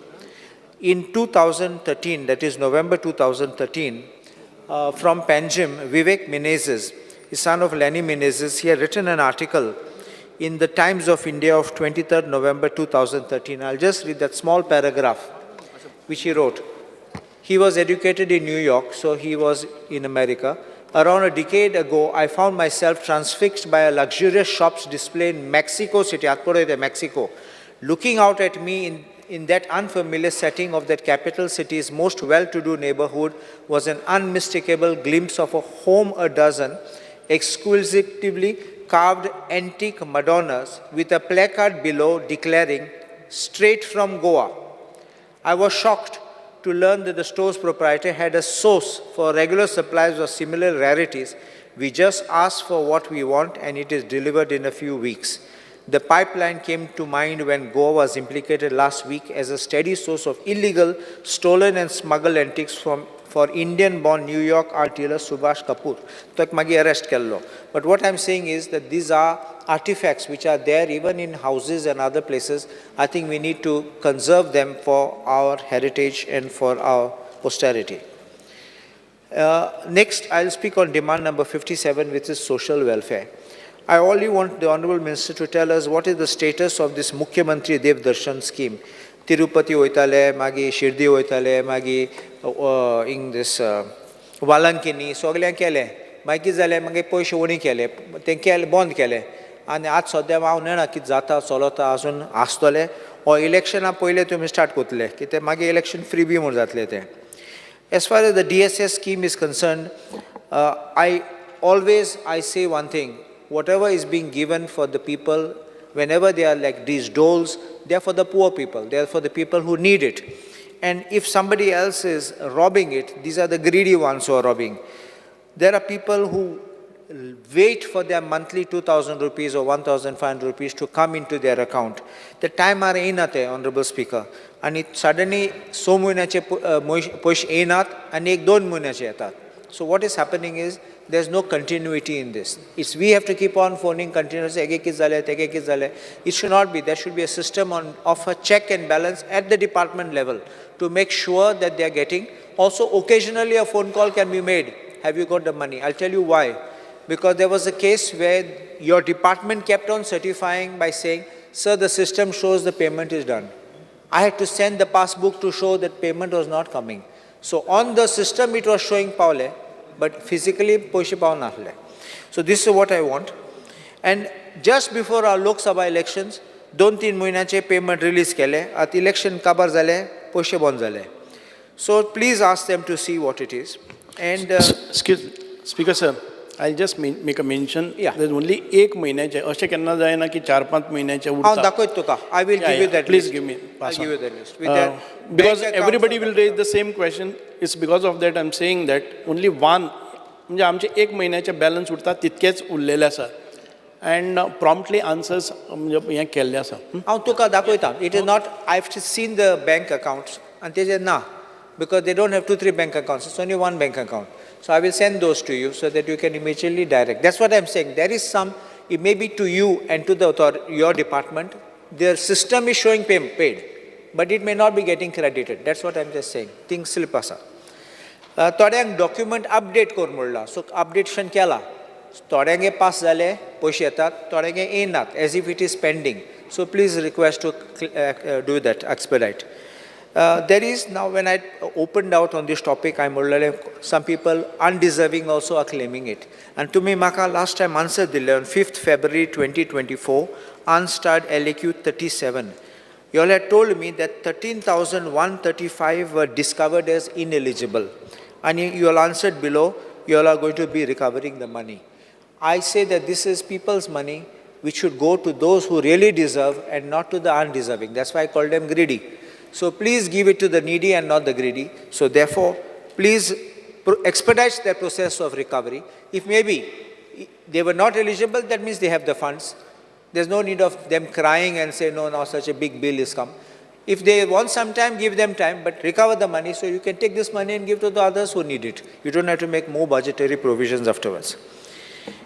In 2013, that is November 2013, from Panjim, Vivek Menezes, the son of Lenny Menezes, he had written an article in the Times of India of 23rd November 2013. I'll just read that small paragraph which he wrote. He was educated in New York, so he was in America. Around a decade ago, I found myself transfixed by a luxurious shop's display in Mexico City, Mexico. Looking out at me in that unfamiliar setting of that capital city's most well-to-do neighborhood was an unmistakable glimpse of a home a dozen, exquisitely carved antique Madonnas with a placard below declaring, "Straight from Goa." I was shocked to learn that the store's proprietor had a source for regular supplies of similar rarities. We just ask for what we want and it is delivered in a few weeks. The pipeline came to mind when Goa was implicated last week as a steady source of illegal, stolen and smuggled antiques for Indian-born New York art dealer Subhash Kapoor. So ek magi arrest kello. But what I'm saying is that these are artifacts which are there even in houses and other places. I think we need to conserve them for our heritage and for our posterity. Next, I'll speak on demand number 57, which is social welfare. I only want the Honourable Minister to tell us what is the status of this Mukhyamantri Dev Darshan scheme. Tirupati वयताले, मागीर शिर्डी वयताले, मागीर इन दीस वालंकिनी सगळें केलें. मागीर कितें जालें, मागीर पयशे उणी केले, तें केलें बंद केलें. आनी आज सद्या हांव नेना कितें जाता चलता आजून आसतलें हो इलेक्शना पयलें तुमी स्टार्ट करतले कित्याक मागीर इलेक्शन फ्री बी म्हूण जातलें तें. As far as the DSS scheme is concerned, I say one thing, whatever is being given for the people, whenever they are like these doles, they are for the poor people, they are for the people who need it. And if somebody else is robbing it, these are the greedy ones who are robbing. There are people who wait for their monthly 2,000 rupees or 1,500 rupees to come into their account. The time are येनात, Honorable Speaker. And it suddenly, 6 महिन्याचे पैसे येनात आणि 1-2 महिन्याचे येतात. So what is happening is, there's no continuity in this. We have to keep on phoning continuously, it should not be. There should be a system of a check and balance at the department level to make sure that they are getting. Also, occasionally a phone call can be made. Have you got the money? I'll tell you why. Because there was a case where your department kept on certifying by saying, sir, the system shows the payment is done. I had to send the passbook to show that payment was not coming. So on the system it was showing Paule, but physically poishe paun nahle. So this is what I want. And just before our Lok Sabha elections, 2-3 महिन्याचे payment release केले. At election kabar zale, poishe bond zale. So please ask them to see what it is. And Speaker sir, I'll just make a mention. There's only 1 महिन्याचे अशें केन्ना जायना की 4-5 महिन्याचे हांव दाखयत तुका. I will give you that. Please list. give me. I'll give you that list. With that Because bank account everybody will raise the same question. It's because of that I'm saying that only one, म्हणजे आमचे 1 महिन्याचे balance उरता तितकेच उरलेले आसा. And promptly answers म्हणजे हें केल्लें आसा. हांव तुका दाखयता. It is not, I've seen the bank accounts and they say na, because they don't have 2-3 bank accounts. It's only one bank account. So I will send those to you so that you can immediately direct. That's what I'm saying. There is some, it may be to you and to the your department, their system is showing paid, but it may not be getting credited. That's what I'm just saying. Things slip asa. Thoड्यांक document update कर म्हणला. So updation केला. थोड्यांगे pass जाले, पैसे येतात, थोड्यांगे येनात, as if it is pending. So please request to do that, expedite. There is now, when I opened out on this topic, some people undeserving also are claiming it. And to me, Maka last time answered on 5th February 2024, unstarred LAQ 37. You all had told me that 13,135 were discovered as ineligible. And you all answered below, you all are going to be recovering the money. I say that this is people's money, which should go to those who really deserve and not to the undeserving. That's why I call them greedy. So please give it to the needy and not the greedy. So therefore, please expedite the process of recovery. If maybe they were not eligible, that means they have the funds. There's no need of them crying and say, no, now such a big bill is come. If they want some time, give them time, but recover the money so you can take this money and give to the others who need it. You don't have to make more budgetary provisions afterwards.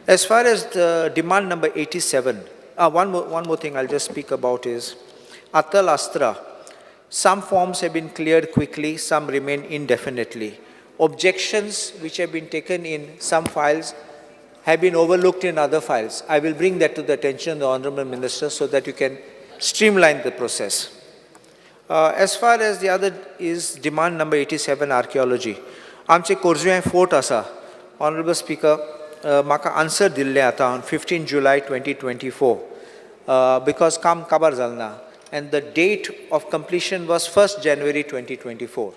As far as the demand number 87, one more thing I'll just speak about is Atal Astra. Some forms have been cleared quickly, some remain indefinitely. Objections which have been taken in some files have been overlooked in other files. I will bring that to the attention of the Honourable Minister so that you can streamline the process. As far as the other is demand number 87, archaeology. आमचे कोरजुवें fort asa. Honourable Speaker, म्हाका answer दिल्लें आता on 15 July 2024 because काम काबार Jalna. And the date of completion was 1st January 2024.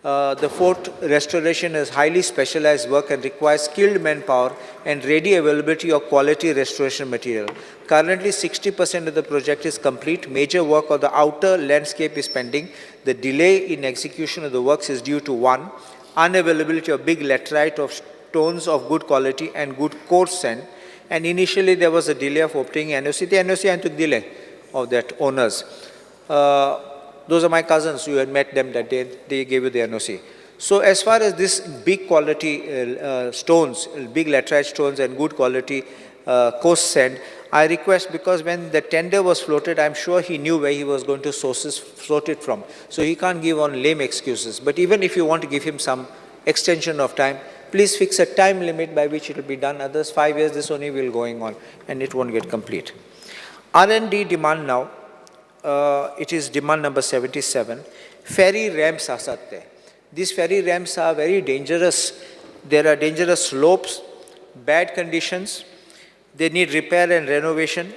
The fort restoration is highly specialized work and requires skilled manpower and ready availability of quality restoration material. Currently, 60% of the project is complete. Major work of the outer landscape is pending. The delay in execution of the works is due to 1, unavailability of big laterite of stones of good quality and good coarse sand. And initially, there was a delay of obtaining NOC. The NOC and took delay of that owners. Those are my cousins. You had met them that day. They gave you the NOC. So as far as this big quality stones, big laterite stones and good quality coarse sand, I request, because when the tender was floated, I'm sure he knew where he was going to sort it from. So he can't give on lame excuses. But even if you want to give him some extension of time, please fix a time limit by which it will be done. Others 5 years, this only will going on and it won't get complete. R&D demand now. it is demand number 77. Ferry ramps asat te. These ferry ramps are very dangerous. There are dangerous slopes, bad conditions. They need repair and renovation.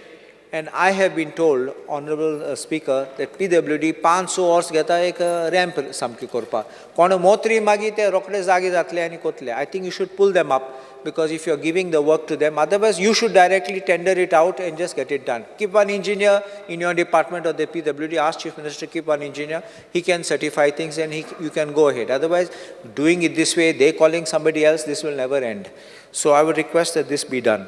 And I have been told, Honorable Speaker, that PWD 500 hours geta ek ramp samki korpa. Kono motri magi te rokde zagi zatle ani kotle. I think you should pull them up, because if you are giving the work to them, otherwise you should directly tender it out and just get it done. Keep one engineer in your department or the PWD, ask Chief Minister to keep one engineer. He can certify things and you can go ahead. Otherwise, doing it this way, they calling somebody else, this will never end. So I would request that this be done.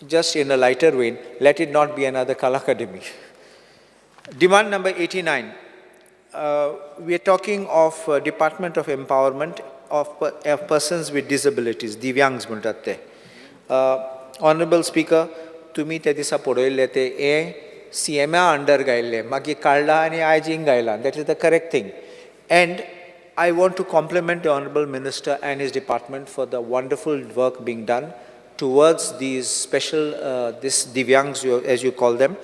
Just in a lighter vein, let it not be another Kala Academy. Demand number 89. We are talking of Department of Empowerment of persons with disabilities, Divyangs म्हणतात ते. Honorable Speaker, तुम्ही त्या दिसा पळयल्ले ते CMA under गायल्ले, मागीर काडला आनी आयजींग गायला. That is the correct thing. And I want to compliment the Honorable Minister and his department for the wonderful work being done towards these special, this Divyangs, as you call them.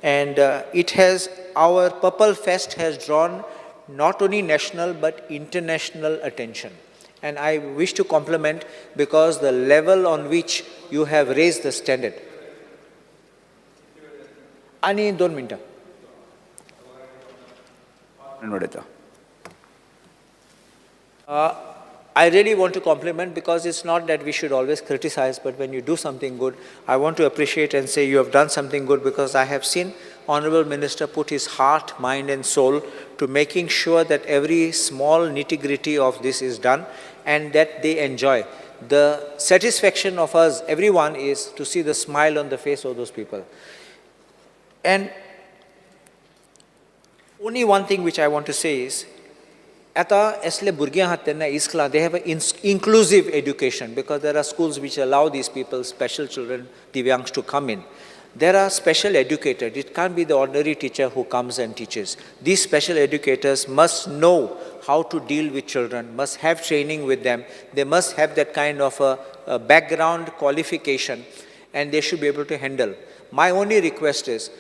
And it has, our Purple Fest has drawn not only national but international attention. And I wish to compliment, because the level on which you have raised the standard. Ani 2 minutes. I really want to compliment, because it's not that we should always criticize, but when you do something good, I want to appreciate and say you have done something good, because I have seen Honorable Minister put his heart, mind and soul to making sure that every small nitty-gritty of this is done and that they enjoy. The satisfaction of us, everyone, is to see the smile on the face of those people. And only one thing which I want to say is, आता असले भुरगे आहात तेन्ना इस्कलां, they have an inclusive education, because there are schools which allow these people, special children, Divyangs, to come in. There are special educators. It can't be the ordinary teacher who comes and teaches. These special educators must know how to deal with children, must have training with them. They must have that kind of a background qualification, and they should be able to handle. My only request is,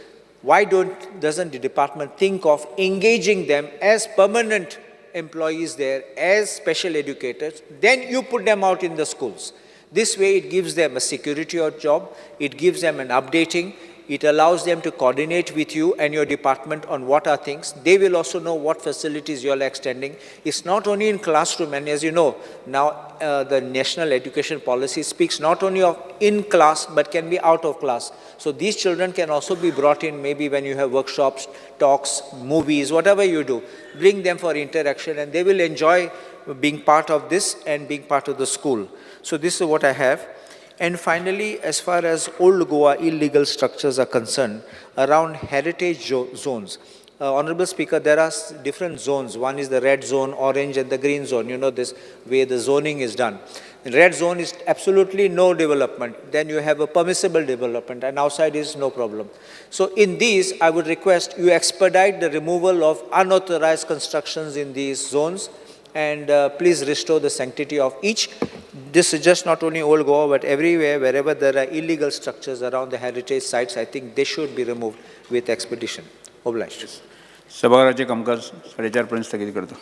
why doesn't the department think of engaging them as permanent employees there, as special educators? Then you put them out in the schools. This way it gives them a security of job, it gives them an updating, it allows them to coordinate with you and your department on what are things. They will also know what facilities you are extending. It's not only in classroom, and as you know, now the national education policy speaks not only of in class but can be out of class. So these children can also be brought in, maybe when you have workshops, talks, movies, whatever you do. Bring them for interaction and they will enjoy being part of this and being part of the school. So this is what I have. And finally, as far as Old Goa illegal structures are concerned, around heritage zones, Honorable Speaker, there are different zones. One is the red zone, orange and the green zone. You know this way the zoning is done. The red zone is absolutely no development. Then you have a permissible development, and outside is no problem. So in these, I would request you expedite the removal of unauthorized constructions in these zones, and please restore the sanctity of each. This is just not only Old Goa, but everywhere, wherever there are illegal structures around the heritage sites, I think they should be removed with expedition. Obliged. सभागृहाचे कामकाज 4:30 पर्यंत स्थगित करतो.